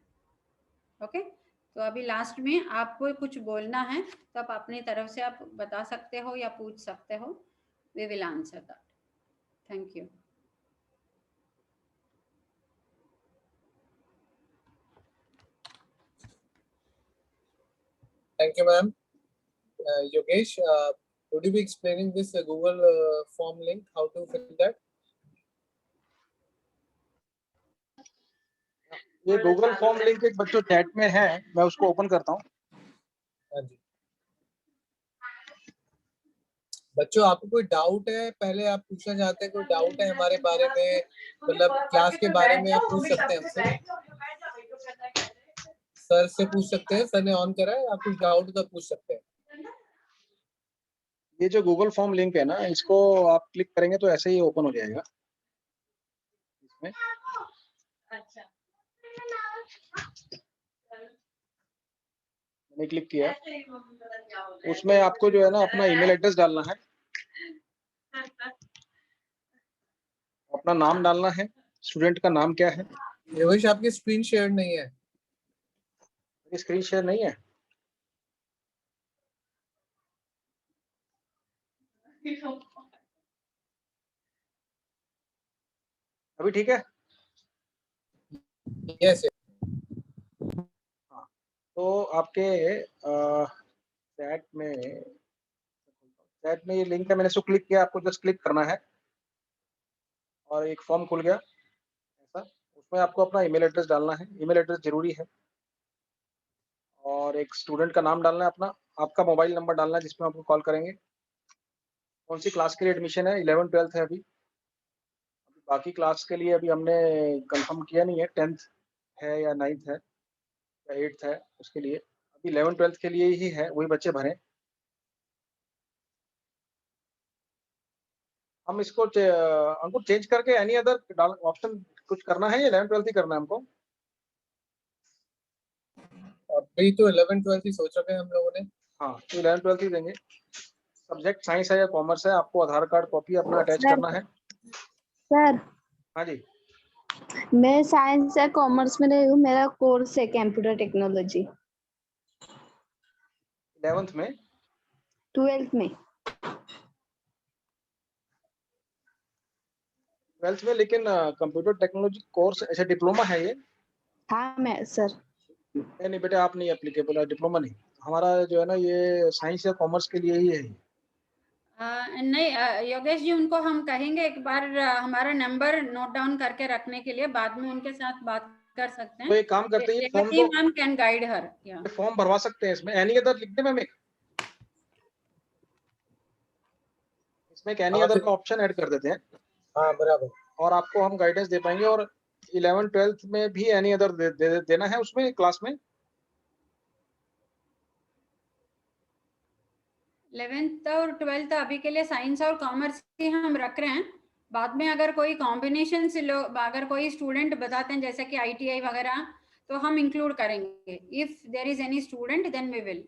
B: ओके, तो अभी लास्ट में आपको कुछ बोलना है तो आप अपनी तरफ से आप बता सकते हो या पूछ सकते हो। We will answer that. Thank you.
C: Thank you, ma'am. Yogesh, would you be explaining this Google form link, how to fill that?
A: ये गूगल फॉर्म लिंक एक बच्चों चैट में है, मैं उसको ओपन करता हूँ।
C: हाँ जी। बच्चों, आपको कोई डाउट है, पहले आप पूछना चाहते हैं, कोई डाउट है हमारे बारे में, मतलब क्लास के बारे में, आप पूछ सकते हैं हमसे, सर से पूछ सकते हैं, सर ने ऑन करा है, आप कुछ डाउट तो पूछ सकते हैं।
A: ये जो गूगल फॉर्म लिंक है ना, इसको आप क्लिक करेंगे तो ऐसे ही ओपन हो जाएगा इसमें। मैंने क्लिक किया, उसमें आपको जो है ना अपना ईमेल एड्रेस डालना है, अपना नाम डालना है, स्टूडेंट का नाम क्या है।
C: योगेश, आपकी स्क्रीन शेयर नहीं है।
A: स्क्रीन शेयर नहीं है? अभी ठीक है?
C: यस।
A: हाँ, तो आपके चैट में ये लिंक है, मैंने इसको क्लिक किया, आपको जस्ट क्लिक करना है और एक फॉर्म खुल गया ऐसा। उसमें आपको अपना ईमेल एड्रेस डालना है, ईमेल एड्रेस जरूरी है, और एक स्टूडेंट का नाम डालना है अपना, आपका मोबाइल नंबर डालना है जिसमें आपको कॉल करेंगे, कौन सी क्लास के लिए एडमिशन है, 11 12th है अभी बाकी क्लास के लिए अभी हमने कंफर्म किया नहीं है, 10th है या 9th है या 8th है, उसके लिए अभी 11 12th के लिए ही है, वही बच्चे भरें। हम इसको अंकुर चेंज करके एनी अदर ऑप्शन कुछ करना है या 11 12th ही करना है हमको?
C: अभी तो 11 12 ही सोच रहे हैं हम लोगों ने।
A: हाँ, तो 11 12th ही देंगे। सब्जेक्ट साइंस है या कॉमर्स है, आपको आधार कार्ड कॉपी अपना अटैच करना है।
F: सर,
A: हाँ जी।
F: मैं साइंस या कॉमर्स में नहीं हूँ, मेरा कोर्स है कंप्यूटर टेक्नोलॉजी।
A: 11th में?
F: 12th में।
A: 12th में, लेकिन कंप्यूटर टेक्नोलॉजी कोर्स ऐसे डिप्लोमा है ये?
F: हाँ मैं सर।
A: नहीं बेटा, आप नहीं एप्लीकेबल है, डिप्लोमा नहीं। हमारा जो है ना ये साइंस या कॉमर्स के लिए ही है।
B: नहीं योगेश जी, उनको हम कहेंगे एक बार हमारा नंबर नोट डाउन करके रखने के लिए, बाद में उनके साथ बात कर सकते हैं।
A: तो एक काम करते हैं, फॉर्म
B: तो ma'am can guide her,
A: form भरवा सकते हैं इसमें, एनी अदर लिख दे मैम, इसमें एनी अदर का ऑप्शन ऐड कर देते हैं
C: हाँ बराबर।
A: और आपको हम गाइडेंस दे पाएंगे। और 11th-12th में भी एनी अदर देना है उसमें क्लास में।
B: 11th और 12th अभी के लिए साइंस और कॉमर्स ही हम रख रहे हैं। बाद में अगर कोई कॉम्बिनेशन से अगर कोई स्टूडेंट बताते हैं जैसे कि ITI वगैरह, तो हम इंक्लूड करेंगे। If there is any student then we will.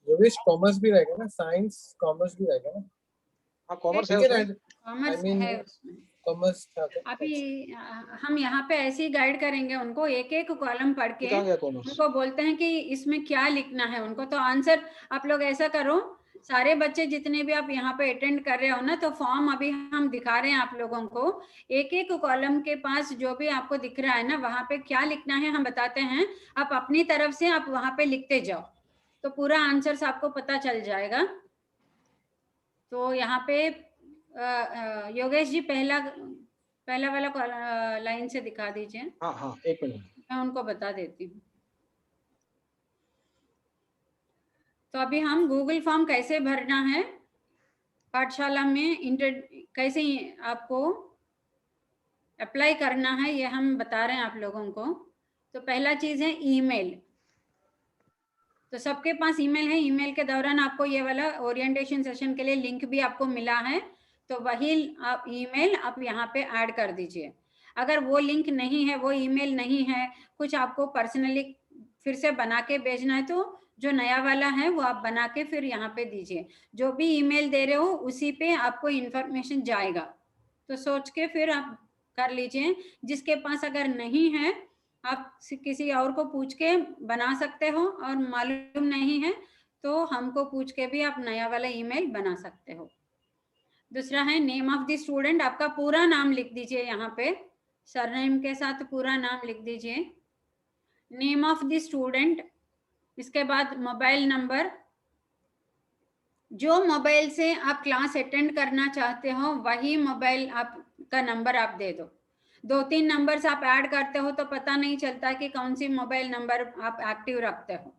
C: Yogesh commerce भी रहेगा ना, साइंस कॉमर्स भी रहेगा ना?
A: हाँ कॉमर्स है
C: ठीक है
A: उसमें।
C: ना,
B: कॉमर्स
C: I mean,
B: है उसमें।
C: कॉमर्स था क्या?
B: अभी हम यहाँ पे ऐसे ही गाइड करेंगे उनको, एक एक कॉलम पढ़
A: ये
B: के
A: कहाँ गया कॉमर्स?
B: उनको बोलते हैं कि इसमें क्या लिखना है उनको। तो आंसर आप लोग ऐसा करो, सारे बच्चे जितने भी आप यहाँ पे अटेंड कर रहे हो ना, तो फॉर्म अभी हम दिखा रहे हैं आप लोगों को। एक एक कॉलम के पास जो भी आपको दिख रहा है ना, वहां पे क्या लिखना है हम बताते हैं, आप अपनी तरफ से आप वहां पे लिखते जाओ, तो पूरा आंसर आपको पता चल जाएगा। तो यहाँ पे योगेश जी पहला वाला लाइन से दिखा दीजिए।
A: हाँ हाँ, एक मिनट।
B: मैं उनको बता देती हूँ। तो अभी हम गूगल फॉर्म कैसे भरना है पाठशाला में, कैसे आपको अप्लाई करना है, ये हम बता रहे हैं आप लोगों को। तो पहला चीज है ईमेल। तो सबके पास ईमेल है। ईमेल के दौरान आपको ये वाला ओरिएंटेशन सेशन के लिए लिंक भी आपको मिला है, तो वही आप ईमेल आप यहाँ पे ऐड कर दीजिए। अगर वो लिंक नहीं है, वो ईमेल नहीं है, कुछ आपको पर्सनली फिर से बना के भेजना है, तो जो नया वाला है वो आप बना के फिर यहाँ पे दीजिए। जो भी ईमेल दे रहे हो उसी पे आपको इंफॉर्मेशन जाएगा, तो सोच के फिर आप कर लीजिए। जिसके पास अगर नहीं है, आप किसी और को पूछ के बना सकते हो, और मालूम नहीं है तो हमको पूछ के भी आप नया वाला ईमेल बना सकते हो। दूसरा है नेम ऑफ द स्टूडेंट। आपका पूरा नाम लिख दीजिए यहाँ पे, सरनेम के साथ पूरा नाम लिख दीजिए। नेम ऑफ द स्टूडेंट, इसके बाद मोबाइल नंबर। जो मोबाइल से आप क्लास अटेंड करना चाहते हो वही मोबाइल आपका नंबर आप दे दो। 2-3 नंबर्स आप ऐड करते हो तो पता नहीं चलता कि कौन सी मोबाइल नंबर आप एक्टिव रखते हो।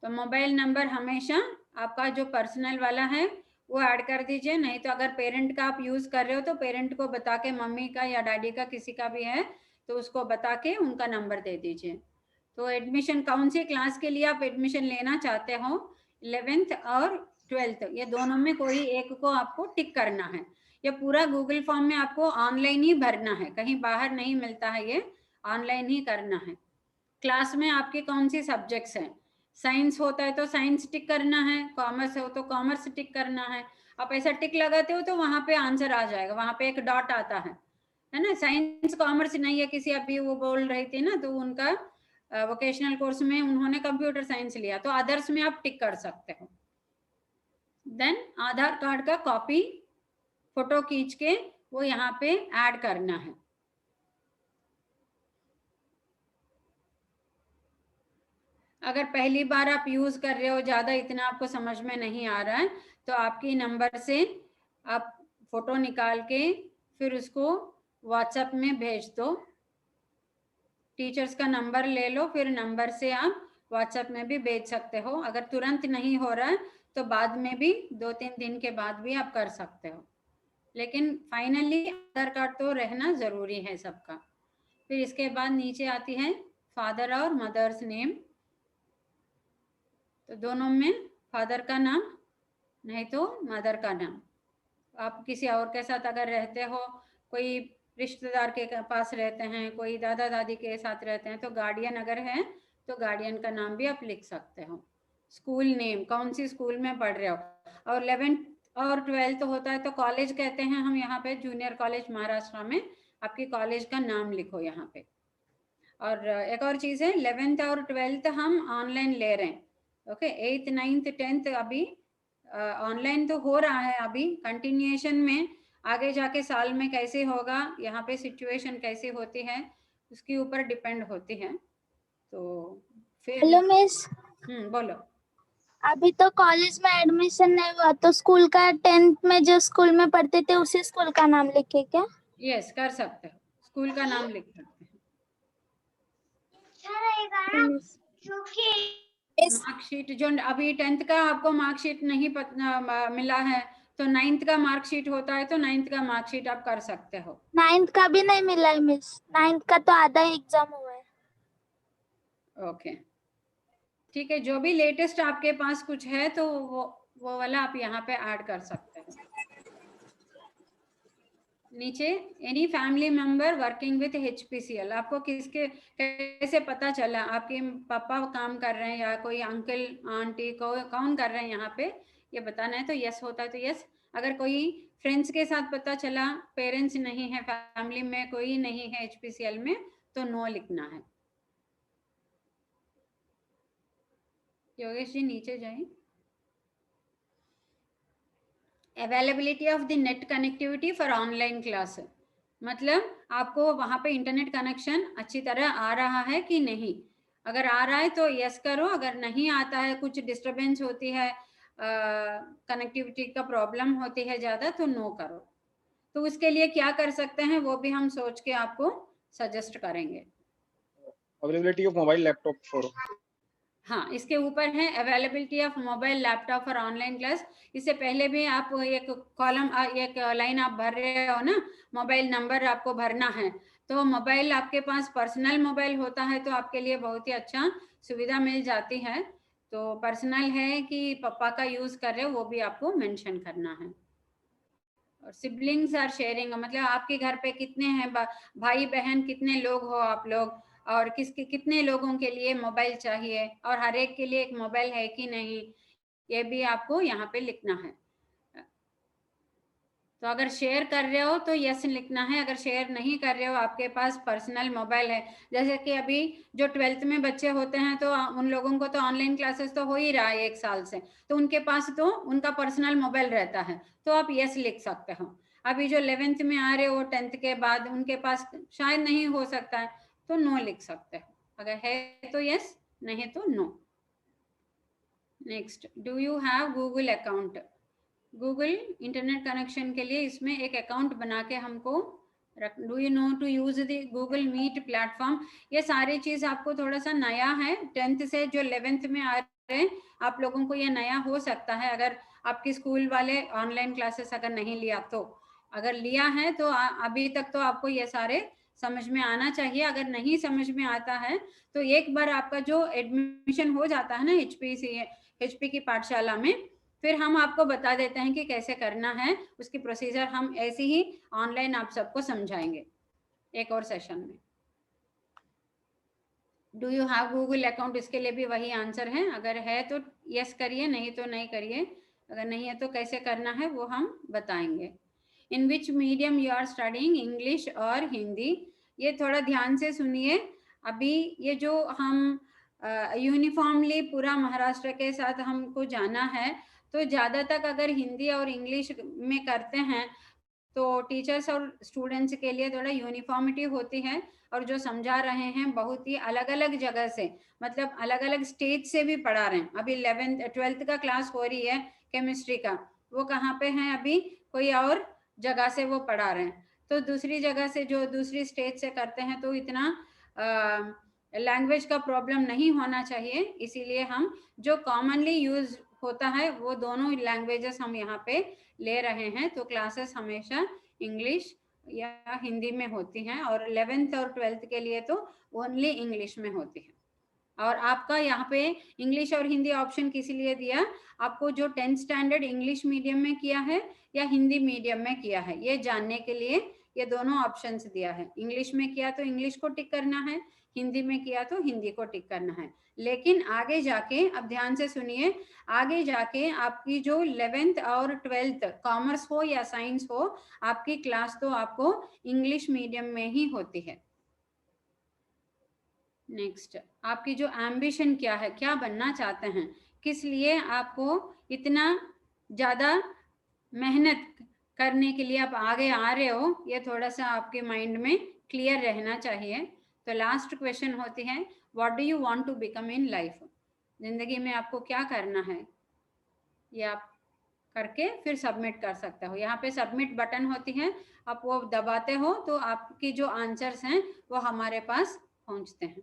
B: तो मोबाइल नंबर हमेशा आपका जो पर्सनल वाला है वो ऐड कर दीजिए। नहीं तो अगर पेरेंट का आप यूज कर रहे हो तो पेरेंट को बता के, मम्मी का या डैडी का किसी का भी है तो उसको बता के उनका नंबर दे दीजिए। तो एडमिशन कौन सी क्लास के लिए आप एडमिशन लेना चाहते हो, 11th और 12th, ये दोनों में कोई एक को आपको टिक करना है। ये पूरा गूगल फॉर्म में आपको ऑनलाइन ही भरना है, कहीं बाहर नहीं मिलता है, ये ऑनलाइन ही करना है। क्लास में आपके कौन सी सब्जेक्ट्स हैं, साइंस होता है तो साइंस टिक करना है, कॉमर्स हो तो कॉमर्स टिक करना है। आप ऐसा टिक लगाते हो तो वहां पे आंसर आ जाएगा, वहां पे एक डॉट आता है ना। साइंस कॉमर्स नहीं है किसी, अभी वो बोल रही थी ना, तो उनका वोकेशनल कोर्स में उन्होंने कंप्यूटर साइंस लिया, तो अदर्स में आप टिक कर सकते हो। देन आधार कार्ड का कॉपी फोटो खींच के वो यहाँ पे ऐड करना है। अगर पहली बार आप यूज कर रहे हो, ज्यादा इतना आपको समझ में नहीं आ रहा है, तो आपकी नंबर से आप फोटो निकाल के फिर उसको व्हाट्सएप में भेज दो। टीचर्स का नंबर ले लो, फिर नंबर से आप व्हाट्सएप में भी भेज सकते हो। अगर तुरंत नहीं हो रहा है तो बाद में भी 2-3 दिन के बाद भी आप कर सकते हो, लेकिन फाइनली आधार कार्ड तो रहना जरूरी है सबका। फिर इसके बाद नीचे आती है फादर और मदर्स नेम। तो दोनों में फादर का नाम नहीं तो मदर का नाम। आप किसी और के साथ अगर रहते हो, कोई रिश्तेदार के पास रहते हैं, कोई दादा दादी के साथ रहते हैं, तो गार्डियन अगर है तो गार्डियन का नाम भी आप लिख सकते हो। स्कूल नेम, कौन सी स्कूल में पढ़ रहे हो। और 11th और 12th होता है तो कॉलेज कहते हैं हम यहाँ पे, जूनियर कॉलेज महाराष्ट्र में, आपकी कॉलेज का नाम लिखो यहाँ पे। और एक और चीज़ है 11th और 12th हम ऑनलाइन ले रहे हैं, ओके। 8th 9th 10th अभी ऑनलाइन तो हो रहा है, अभी कंटिन्यूएशन में आगे जाके साल में कैसे होगा, यहाँ पे सिचुएशन कैसी होती है उसके ऊपर डिपेंड होती है। तो फिर
E: हेलो मिस,
B: बोलो।
E: अभी तो कॉलेज में एडमिशन नहीं हुआ, तो स्कूल का 10th में जो स्कूल में पढ़ते थे उसी स्कूल का नाम लिखे क्या?
B: यस, कर सकते हो, स्कूल का नाम लिख सकते हैं। मार्कशीट जो अभी 10th का आपको मार्कशीट नहीं मिला है, तो 9th का मार्कशीट होता है, तो 9th का मार्कशीट आप कर सकते हो।
E: 9th का भी नहीं मिला है मिस, 9th का तो आधा एग्जाम हुआ है।
B: ओके, ठीक है, जो भी लेटेस्ट आपके पास कुछ है तो वो वाला आप यहाँ पे ऐड कर सकते हो। नीचे any family member working with HPCL, आपको किसके कैसे पता चला, आपके पापा काम कर रहे हैं या कोई अंकल आंटी कौन कर रहे हैं यहाँ पे, ये बताना है। तो यस होता है तो यस, अगर कोई फ्रेंड्स के साथ पता चला, पेरेंट्स नहीं है, फैमिली में कोई नहीं है HPCL में, तो नो लिखना है। योगेश जी नीचे जाए। Availability of the net connectivity for online class, मतलब आपको वहाँ पे इंटरनेट कनेक्शन अच्छी तरह आ रहा है कि नहीं। अगर आ रहा है तो यस करो, अगर नहीं आता है, कुछ डिस्टरबेंस होती है, कनेक्टिविटी का प्रॉब्लम होती है ज़्यादा, तो नो करो। तो उसके लिए क्या कर सकते हैं वो भी हम सोच के आपको सजेस्ट करेंगे।
A: Availability of mobile laptop for,
B: हाँ, इसके ऊपर है availability of mobile laptop for online class. इससे पहले भी आप एक कॉलम, एक लाइन आप भर रहे हो ना, मोबाइल नंबर आपको भरना है। तो मोबाइल आपके पास पर्सनल मोबाइल होता है तो आपके लिए बहुत ही अच्छा सुविधा मिल जाती है। तो पर्सनल है कि पापा का यूज़ कर रहे हो वो भी आपको मेंशन करना है। और सिबलिंग्स आर शेयरिंग, मतलब आपके घर पे कितने हैं भाई बहन, कितने लोग हो आप लोग, और कितने लोगों के लिए मोबाइल चाहिए, और हर एक के लिए एक मोबाइल है कि नहीं, ये भी आपको यहाँ पे लिखना है। तो अगर शेयर कर रहे हो तो यस लिखना है, अगर शेयर नहीं कर रहे हो, आपके पास पर्सनल मोबाइल है, जैसे कि अभी जो 12th में बच्चे होते हैं तो उन लोगों को तो ऑनलाइन क्लासेस तो हो ही रहा है 1 साल से, तो उनके पास तो उनका पर्सनल मोबाइल रहता है, तो आप यस लिख सकते हो। अभी जो 11th में आ रहे हो 10th के बाद, उनके पास शायद नहीं हो सकता है, तो नो लिख सकते हो, अगर है तो यस, नहीं तो no. Next, do you have Google account. Google internet connection के लिए इसमें एक अकाउंट बना के हमको do you know to use the Google Meet platform. ये सारी चीज आपको थोड़ा सा नया है, 10th से जो 11th में आ रहे हैं आप लोगों को ये नया हो सकता है, अगर आपकी स्कूल वाले ऑनलाइन क्लासेस अगर नहीं लिया तो। अगर लिया है तो अभी तक तो आपको ये सारे समझ में आना चाहिए। अगर नहीं समझ में आता है तो एक बार आपका जो एडमिशन हो जाता है ना HP की पाठशाला में, फिर हम आपको बता देते हैं कि कैसे करना है, उसकी प्रोसीजर हम ऐसे ही ऑनलाइन आप सबको समझाएंगे एक और सेशन में। Do you have Google account, इसके लिए भी वही आंसर है, अगर है तो यस करिए, नहीं तो नहीं करिए, अगर नहीं है तो कैसे करना है वो हम बताएंगे। In which medium you are studying, English और हिंदी। ये थोड़ा ध्यान से सुनिए, अभी ये जो हम यूनिफॉर्मली पूरा महाराष्ट्र के साथ हमको जाना है, तो ज़्यादा तक अगर हिंदी और इंग्लिश में करते हैं तो टीचर्स और स्टूडेंट्स के लिए थोड़ा यूनिफॉर्मिटी होती है, और जो समझा रहे हैं बहुत ही अलग अलग जगह से, मतलब अलग अलग स्टेट से भी पढ़ा रहे हैं। अभी 11th 12th का क्लास हो रही है केमिस्ट्री का, वो कहाँ पे है, अभी कोई और जगह से वो पढ़ा रहे हैं, तो दूसरी जगह से जो दूसरी स्टेट से करते हैं तो इतना लैंग्वेज का प्रॉब्लम नहीं होना चाहिए, इसीलिए हम जो कॉमनली यूज होता है वो दोनों लैंग्वेजेस हम यहाँ पे ले रहे हैं। तो क्लासेस हमेशा इंग्लिश या हिंदी में होती हैं, और 11th और 12th के लिए तो ओनली इंग्लिश में होती है। और आपका यहाँ पे इंग्लिश और हिंदी ऑप्शन किस लिए दिया, आपको जो 10th स्टैंडर्ड इंग्लिश मीडियम में किया है या हिंदी मीडियम में किया है, ये जानने के लिए ये दोनों ऑप्शंस दिया है। इंग्लिश में किया तो इंग्लिश को टिक करना है, हिंदी में किया तो हिंदी को टिक करना है। लेकिन आगे जाके, अब ध्यान से सुनिए, आगे जाके आपकी जो 11th और 12th कॉमर्स हो या साइंस हो, आपकी क्लास तो आपको इंग्लिश मीडियम में ही होती है। नेक्स्ट, आपकी जो एम्बिशन क्या है, क्या बनना चाहते हैं, किस लिए आपको इतना ज़्यादा मेहनत करने के लिए आप आगे आ रहे हो, ये थोड़ा सा आपके माइंड में क्लियर रहना चाहिए। तो लास्ट क्वेश्चन होती है, what do you want to become in life, जिंदगी में आपको क्या करना है, ये आप करके फिर सबमिट कर सकते हो। यहाँ पे सबमिट बटन होती है, आप वो दबाते हो तो आपकी जो आंसर्स हैं वो हमारे पास पहुंचते हैं।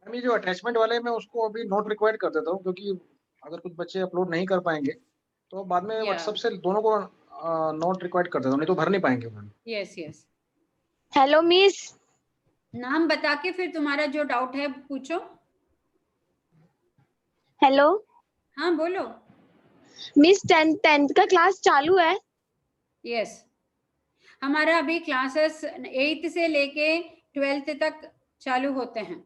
A: मैम ये जो अटैचमेंट वाले मैं उसको अभी नोट रिक्वायर्ड कर देता हूँ, क्योंकि अगर कुछ बच्चे अपलोड नहीं कर पाएंगे तो बाद में
B: Yeah.
A: व्हाट्सएप से दोनों को नोट रिक्वायर्ड कर देता हूँ, नहीं तो भर नहीं पाएंगे ma'am.
B: Yes yes,
E: hello miss.
B: नाम बता के फिर तुम्हारा जो डाउट है पूछो।
E: हेलो
B: हाँ बोलो।
E: मिस, टेंथ का क्लास चालू है?
B: यस, हमारा अभी क्लासेस 8th से लेके 12th तक चालू होते हैं,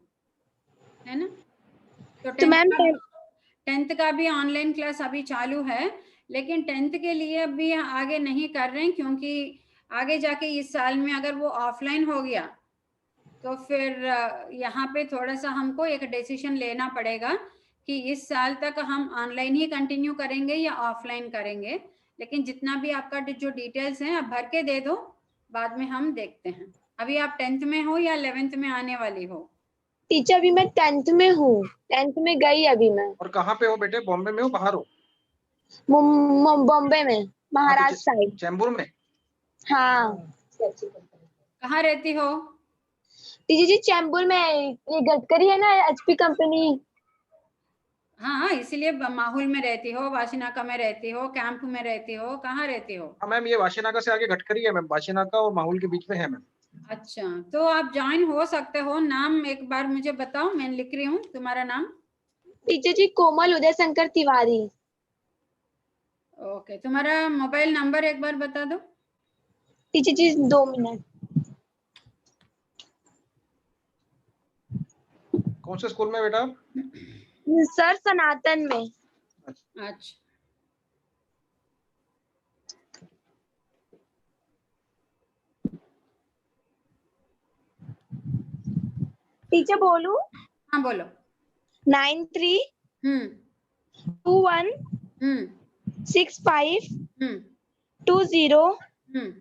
B: है ना। तो
E: मैम
B: 10th का भी ऑनलाइन क्लास अभी चालू है, लेकिन 10th के लिए अभी आगे नहीं कर रहे हैं, क्योंकि आगे जाके इस साल में अगर वो ऑफलाइन हो गया तो फिर यहाँ पे थोड़ा सा हमको एक डिसीजन लेना पड़ेगा कि इस साल तक हम ऑनलाइन ही कंटिन्यू करेंगे या ऑफलाइन करेंगे। लेकिन जितना भी आपका जो डिटेल्स हैं आप भर के दे दो, बाद में हम देखते हैं। अभी आप 10th में हो या 11th में आने वाली हो?
E: टीचर अभी मैं 10th में हूँ, 10th में गई अभी मैं।
A: और कहाँ पे हो बेटे, बॉम्बे में हो बाहर हो?
E: बॉम्बे में, महाराष्ट्र साइड।
A: चैम्बूर में?
E: हाँ।
B: कहाँ रहती हो?
E: टीचर जी चैम्बूर में, ये गडकरी है ना, एचपी कंपनी।
B: हाँ, इसीलिए माहौल में रहती हो, वाशीनाका में रहती हो, कैंप में रहती हो, कहाँ रहती हो?
A: हाँ मैम, ये वाशीनाका से आगे घटकरी है मैम, वाशीनाका और माहौल के बीच में है मैम।
B: अच्छा, तो आप ज्वाइन हो सकते हो। नाम एक बार मुझे बताओ, मैं लिख रही हूँ तुम्हारा नाम।
E: टीचर जी कोमल उदय शंकर तिवारी।
B: ओके, तुम्हारा मोबाइल नंबर एक बार बता दो।
E: टीचर जी 2 मिनट।
A: कौन से स्कूल में बेटा?
E: सर सनातन में।
B: अच्छा,
E: टीचर बोलू?
B: हाँ बोलो।
E: 93
B: हम्म
E: 21
B: हम्म
E: 65
B: हम्म
E: 20
B: हम्म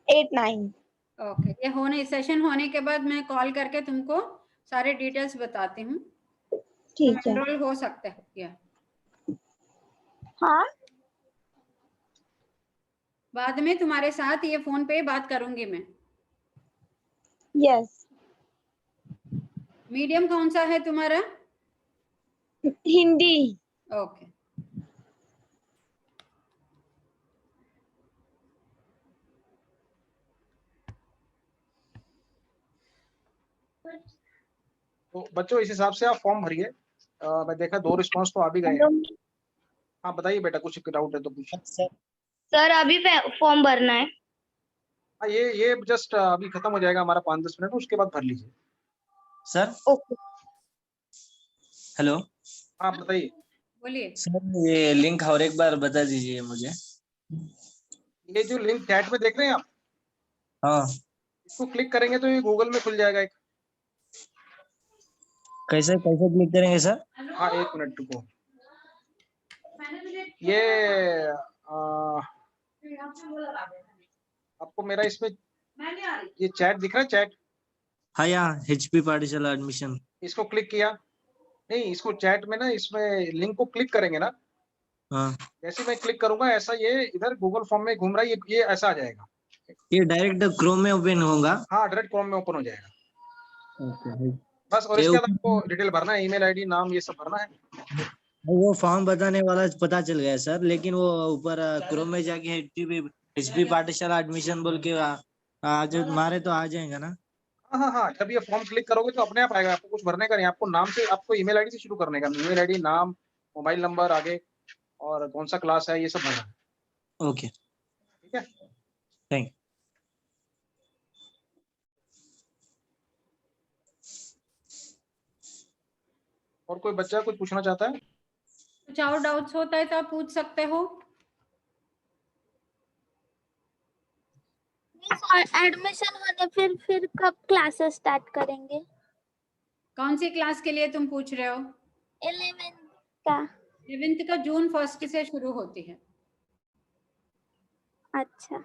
E: 89।
B: ओके, ये सेशन होने के बाद मैं कॉल करके तुमको सारे डिटेल्स बताती हूँ।
E: ठीक है।
B: एनरोल हो सकते हो क्या?
E: हाँ।
B: बाद में तुम्हारे साथ ये फोन पे बात करूंगी मैं।
E: यस।
B: मीडियम कौन सा है तुम्हारा?
E: हिंदी।
B: ओके,
A: तो बच्चों इस हिसाब से आप फॉर्म भरिए। मैं देखा 2 रिस्पांस तो आ भी गए हैं। हाँ बताइए बेटा, कुछ डाउट है तो पूछिए।
E: सर अभी फॉर्म भरना है?
A: हाँ ये जस्ट अभी खत्म हो जाएगा हमारा 5-10 मिनट, उसके बाद भर लीजिए।
I: Sir
E: okay.
I: हेलो।
A: हाँ बताइए।
B: बोलिए।
I: सर ये लिंक और एक बार बता दीजिए मुझे।
A: ये जो लिंक चैट में देख रहे हैं आप,
I: हाँ।
A: इसको क्लिक करेंगे तो ये गूगल में खुल जाएगा एक।
I: कैसे कैसे क्लिक करेंगे सर?
A: हाँ 1 मिनट रुको। ये आपको मेरा इसमें ये चैट दिख रहा है, चैट?
I: हाँ यहाँ HP पाठशाला एडमिशन।
A: इसको क्लिक किया? नहीं, इसको चैट में ना, इसमें लिंक को क्लिक करेंगे ना,
I: हाँ।
A: जैसे मैं क्लिक करूंगा ऐसा ये इधर गूगल फॉर्म में घूम रहा है, ये ऐसा आ जाएगा।
I: ये डायरेक्ट क्रोम में ओपन होगा?
A: हाँ डायरेक्ट क्रोम में ओपन हो जाएगा।
I: ओके।
A: बस, और इसके बाद आपको डिटेल भरना है, ईमेल आईडी, नाम, ये सब भरना है।
I: वो फॉर्म बताने वाला पता चल गया सर, लेकिन वो ऊपर क्रोम में जाके HP पाठशाला एडमिशन बोल के आज मारे तो आ जाएगा ना?
A: हाँ, जब ये फॉर्म क्लिक करोगे तो अपने आप आएगा, आपको कुछ भरने का नहीं। आपको नाम से, आपको ईमेल आईडी से शुरू करने का, ईमेल आईडी, नाम, मोबाइल नंबर आगे, और कौन सा क्लास है, ये सब भरना है।
I: ओके
A: ठीक है,
I: थैंक।
A: और कोई बच्चा कुछ पूछना चाहता है?
B: कुछ और डाउट्स होता है तो आप पूछ सकते हो।
E: और एडमिशन होने फिर कब क्लासेस स्टार्ट करेंगे?
B: कौन सी क्लास के लिए तुम पूछ रहे हो?
E: 11th का।
B: 11th का जून 1 से शुरू होती है।
E: अच्छा।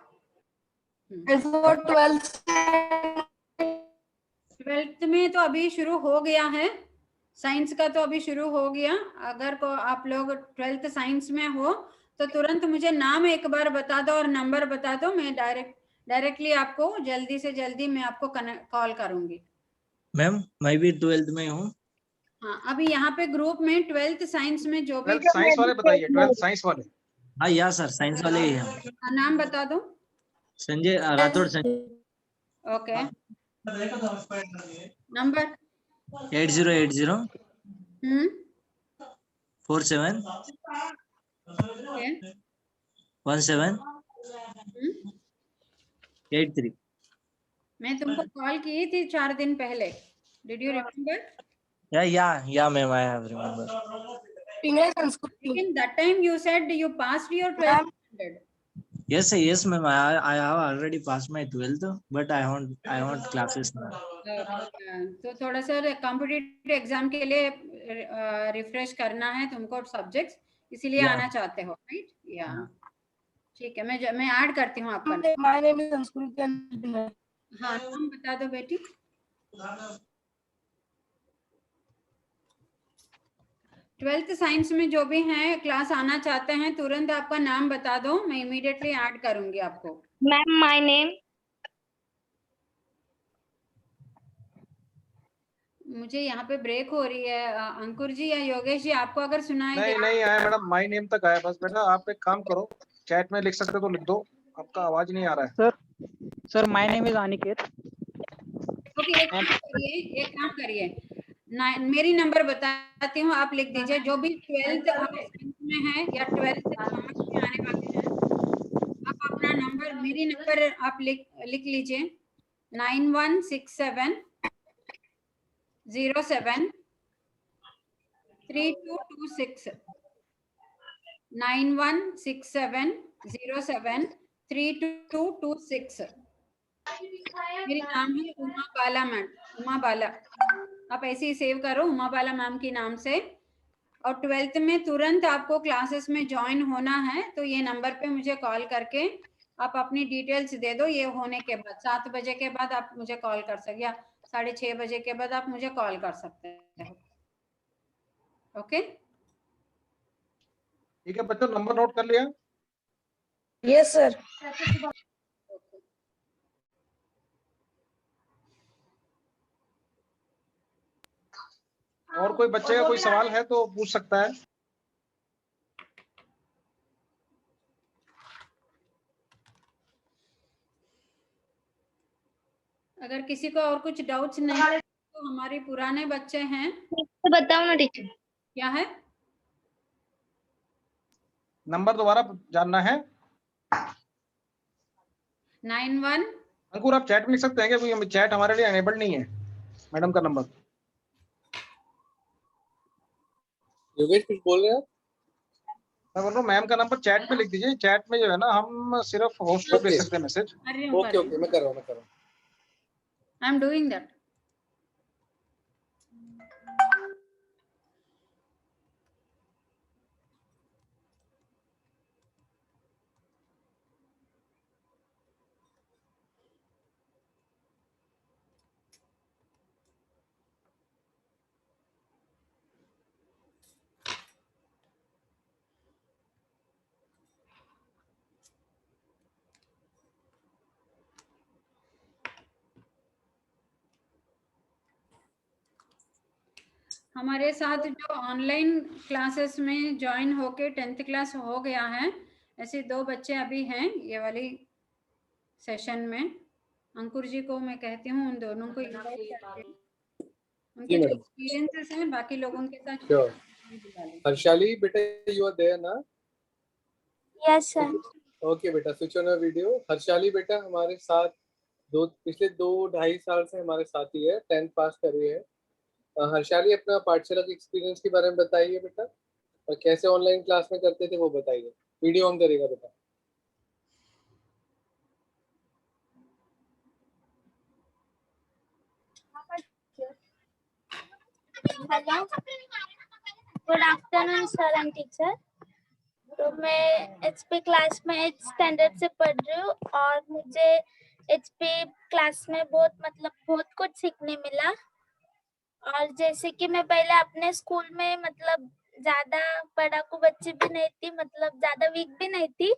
B: 12th में तो अभी शुरू हो गया है, साइंस का तो अभी शुरू हो गया। अगर को आप लोग 12th साइंस में हो तो तुरंत मुझे नाम एक बार बता दो और नंबर बता दो, मैं डायरेक्टली आपको जल्दी से जल्दी मैं आपको कॉल करूंगी।
I: मैम मैं भी 12th में हूँ।
B: हाँ, अभी यहाँ पे ग्रुप में 12th साइंस में जो भी
A: 12th साइंस वाले बताइए, 12th साइंस वाले।
I: हाँ या सर, साइंस वाले ही हैं।
B: नाम बता दो।
I: संजय राठौड़ संजय।
B: ओके, नंबर
I: 8080
B: हम्म
I: 47
B: ओके
I: 17 83।
B: मैं तुमको कॉल की थी 4 दिन पहले, डिड यू रिमेम्बर?
I: या मैम, आई हैव रिमेंबर।
B: लेकिन that time you said you passed your 12th standard.
I: Yes ma'am, I have already passed my 12th, but I want classes now.
B: तो थोड़ा सा कॉम्पिटिटिव एग्जाम के लिए refresh करना है तुमको सब्जेक्ट्स, इसीलिए
I: Yeah.
B: आना चाहते हो, राइट? या ठीक है, मैं ऐड करती हूँ आपका।
F: My name is Sanskrit.
B: हाँ, नाम बता दो बेटी। ट्वेल्थ साइंस में जो भी हैं क्लास आना चाहते हैं तुरंत आपका नाम बता दो, मैं इमीडिएटली ऐड करूंगी आपको।
E: Ma'am my name.
B: मुझे यहाँ पे ब्रेक हो रही है। अंकुर जी या योगेश जी, आपको अगर सुनाई
A: नहीं नहीं आया मैडम, माय नेम तक आया बस। बेटा आप एक काम करो, चैट में लिख सकते तो लिख दो, आपका आवाज नहीं आ रहा है।
J: Sir my name is Aniket.
B: Okay, एक काम करिए, मेरी नंबर बताती हूँ, आप लिख दीजिए। जो भी 12th साइंस में है या 12th कॉमर्स में आने वाले हैं, आप अपना नंबर, मेरी नंबर आप लिख लीजिए 9167 07 3226 9167 07 3226। मेरी नाम है उमा बाला मैम, उमा बाला, आप ऐसे ही सेव करो उमा बाला मैम के नाम से। और 12th में तुरंत आपको क्लासेस में ज्वाइन होना है तो ये नंबर पे मुझे कॉल करके आप अपनी डिटेल्स दे दो। ये होने के बाद 7 बजे के बाद आप मुझे कॉल कर सकते, या 6:30 बजे के बाद आप मुझे कॉल कर सकते हैं। ओके,
A: ठीक है बच्चों, नंबर नोट कर लिया?
F: Yes sir.
A: और कोई बच्चे का कोई सवाल है तो पूछ सकता है।
B: अगर किसी को और कुछ डाउट्स नहीं तो हमारे पुराने बच्चे हैं,
E: तो बताओ ना टीचर।
B: क्या है
A: नंबर दोबारा जानना है?
B: 91।
A: अंकुर आप चैट में लिख सकते हैं क्या? कोई चैट हमारे लिए अनेबल नहीं है, मैडम का नंबर।
C: योगेश कुछ बोल रहे हैं?
A: मैं बोल रहा हूँ मैम का नंबर चैट में लिख दीजिए। चैट में जो है ना, हम सिर्फ होस्ट पे भेज सकते हैं मैसेज।
C: ओके ओके, मैं कर रहा हूँ।
B: I am doing that. हमारे साथ जो ऑनलाइन क्लासेस में ज्वाइन होके 10th क्लास हो गया है, ऐसे 2 बच्चे अभी हैं ये वाली सेशन में। अंकुर जी को मैं कहती हूँ उन दोनों को इनवाइट करके उनके जो एक्सपीरियंसेस हैं बाकी लोगों के साथ।
C: हर्षाली बेटा, यू आर देयर ना?
E: Yes sir.
C: ओके बेटा, switch on your video. Harshali बेटा हमारे साथ पिछले 2-2.5 साल से हमारे साथ ही है, 10th पास कर रही है। हर्षाली अपना पाठशाला के एक्सपीरियंस के बारे में बताइए बेटा, और कैसे ऑनलाइन क्लास में करते थे वो बताइए। वीडियो ऑन करेगा बेटा।
E: Hello, good afternoon sir and teacher. तो मैं एचपी क्लास में 8th स्टैंडर्ड से पढ़ रही हूँ और मुझे एचपी क्लास में बहुत कुछ सीखने मिला। और जैसे कि मैं पहले अपने स्कूल में ज्यादा पढ़ाकू बच्ची भी नहीं थी, ज्यादा वीक भी नहीं थी,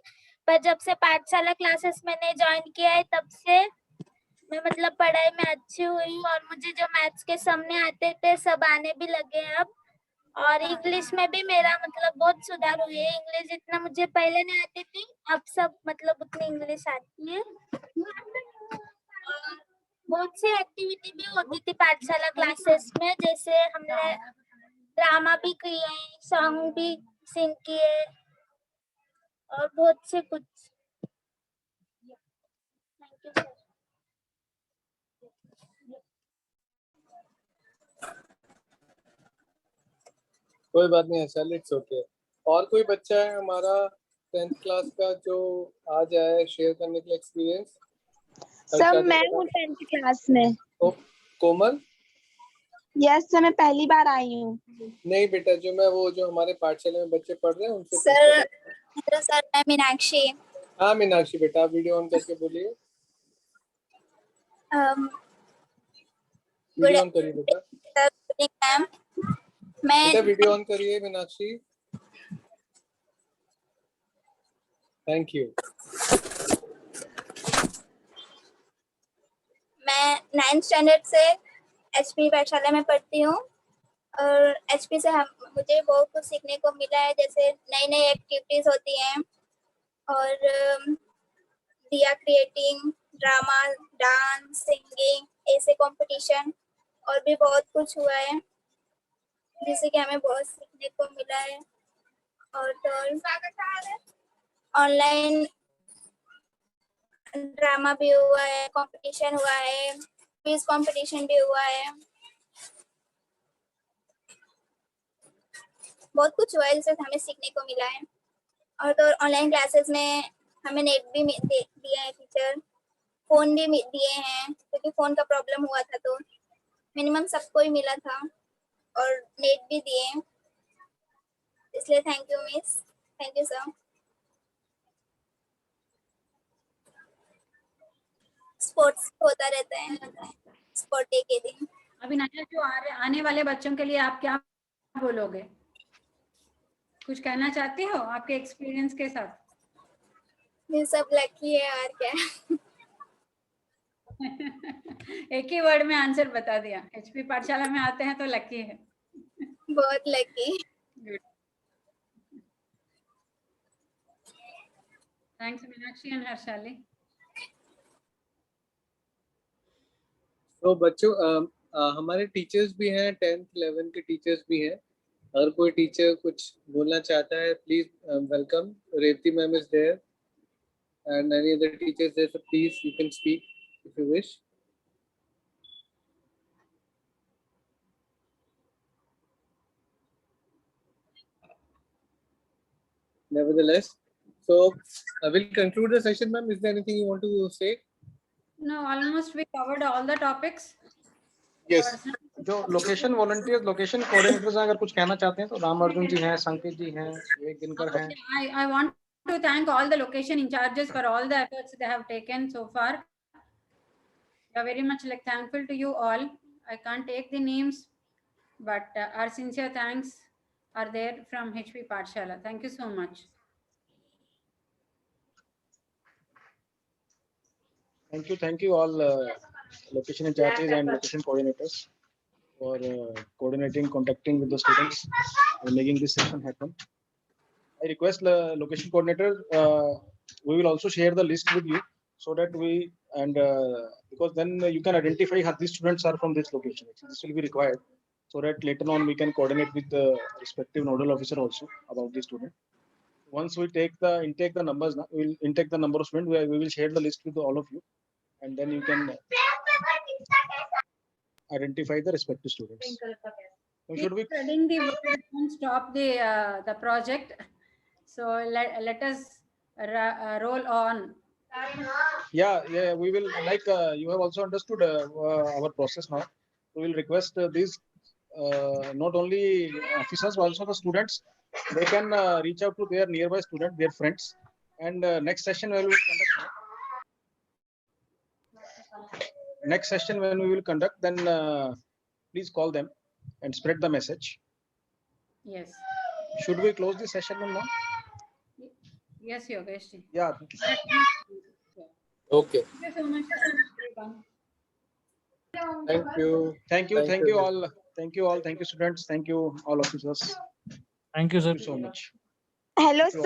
E: पर जब से पाठशाला क्लासेस मैंने ज्वाइन किया है तब से मैं पढ़ाई में अच्छी हुई और मुझे जो मैथ्स के सामने आते थे सब आने भी लगे अब। और इंग्लिश में भी मेरा बहुत सुधार हुई है। इंग्लिश जितना मुझे पहले नहीं आती थी, अब सब उतनी इंग्लिश आती है। और बहुत सी एक्टिविटी भी होती थी पाठशाला क्लासेस में, जैसे हमने ड्रामा भी किए, सॉन्ग भी सिंग किए और बहुत से कुछ। Thank you sir.
C: कोई बात नहीं है, इट्स ओके। और कोई बच्चा है हमारा 10th क्लास का जो आज आया है शेयर करने के लिए एक्सपीरियंस?
F: सर मैं हूँ 10th क्लास में।
C: कोमल?
F: यस सर, मैं पहली बार आई हूँ।
C: नहीं बेटा, जो हमारे पाठशाला में बच्चे पढ़ रहे हैं उनसे।
E: सर हेलो सर, मैं मीनाक्षी।
C: हाँ मीनाक्षी बेटा, आप वीडियो ऑन करके बोलिए। वीडियो ऑन करिए बेटा।
E: मैम मैं
C: बेटा वीडियो ऑन करिए मीनाक्षी। Thank you.
E: मैं 9th स्टैंडर्ड से एचपी पाठशाला में पढ़ती हूँ और एचपी से मुझे बहुत कुछ सीखने को मिला है, जैसे नई नई एक्टिविटीज होती हैं और दिया क्रिएटिंग, ड्रामा, डांस, सिंगिंग, ऐसे कंपटीशन और भी बहुत कुछ हुआ है जिससे कि हमें बहुत सीखने को मिला है। और ऑनलाइन ड्रामा भी हुआ है, कंपटीशन हुआ है, क्विज कंपटीशन भी हुआ है, बहुत कुछ हुआ है जिससे हमें सीखने को मिला है। और तो ऑनलाइन क्लासेस में हमें नेट भी दिया है टीचर, फोन भी दिए हैं क्योंकि फोन का प्रॉब्लम हुआ था तो मिनिमम सबको ही मिला था और नेट भी दिए, इसलिए thank you miss, thank you sir. Sports होता रहता है स्पोर्ट डे के दिन।
B: अभी नया जो आने वाले बच्चों के लिए आप क्या बोलोगे? कुछ कहना चाहते हो आपके एक्सपीरियंस के साथ?
E: ये सब लकी है और क्या।
B: एक ही वर्ड में आंसर बता दिया, एचपी पाठशाला में आते हैं तो लकी है।
E: बहुत lucky.
B: Thanks Meenakshi and Harshali.
C: तो बच्चों हमारे टीचर्स भी हैं, 10th 11 के टीचर्स भी हैं। अगर कोई टीचर कुछ बोलना चाहता है please welcome. Revathi ma'am is there and any other teachers there, so please you can speak if you wish. Nevertheless, so we'll conclude the session, ma'am. Is there anything you want to say?
B: No, almost we covered all the topics.
C: Yes.
A: जो location volunteers, location coordinators अगर कुछ कहना चाहते हैं तो राम अर्जुन जी हैं, संकेत जी हैं, विवेक दिनकर हैं।
B: I want to thank all the location in charges for all the efforts they have taken so far. We are very much thankful to you all. I can't take the names, but our sincere thanks are there from HP Pathshala. Thank you so much.
A: Thank you all location in charges and location coordinators for coordinating, contacting with the students and making this session happen. I request location coordinator, we will also share the list with you so that we, and because then you can identify how these students are from this location. This will be required so that later on we can coordinate with the respective nodal officer also about the student. Once we intake the numbers, we will intake the number of students, we will share the list with all of you, and then you can identify the respective students. So should we
B: Spreading the word, don't stop the project. So let us roll on.
A: Yeah, we will, like you have also understood our process now. We will request these not only officers, but also the students. They can reach out to their nearby student, their friends. And next session when we will conduct. Next session when we will conduct, then please call them and spread the message.
B: Yes.
A: Should we close this session now?
B: Yes, Yogesh ji.
A: Yeah.
C: Okay.
B: Thank you so much, everyone.
C: Thank you.
A: Thank you.
C: Thank
A: Thank
C: you.
A: you all. Thank you all. Thank you, students. Thank you, all officers.
H: Thank you, sir.
A: Thank you so much.
D: Hello,
A: Thank you all.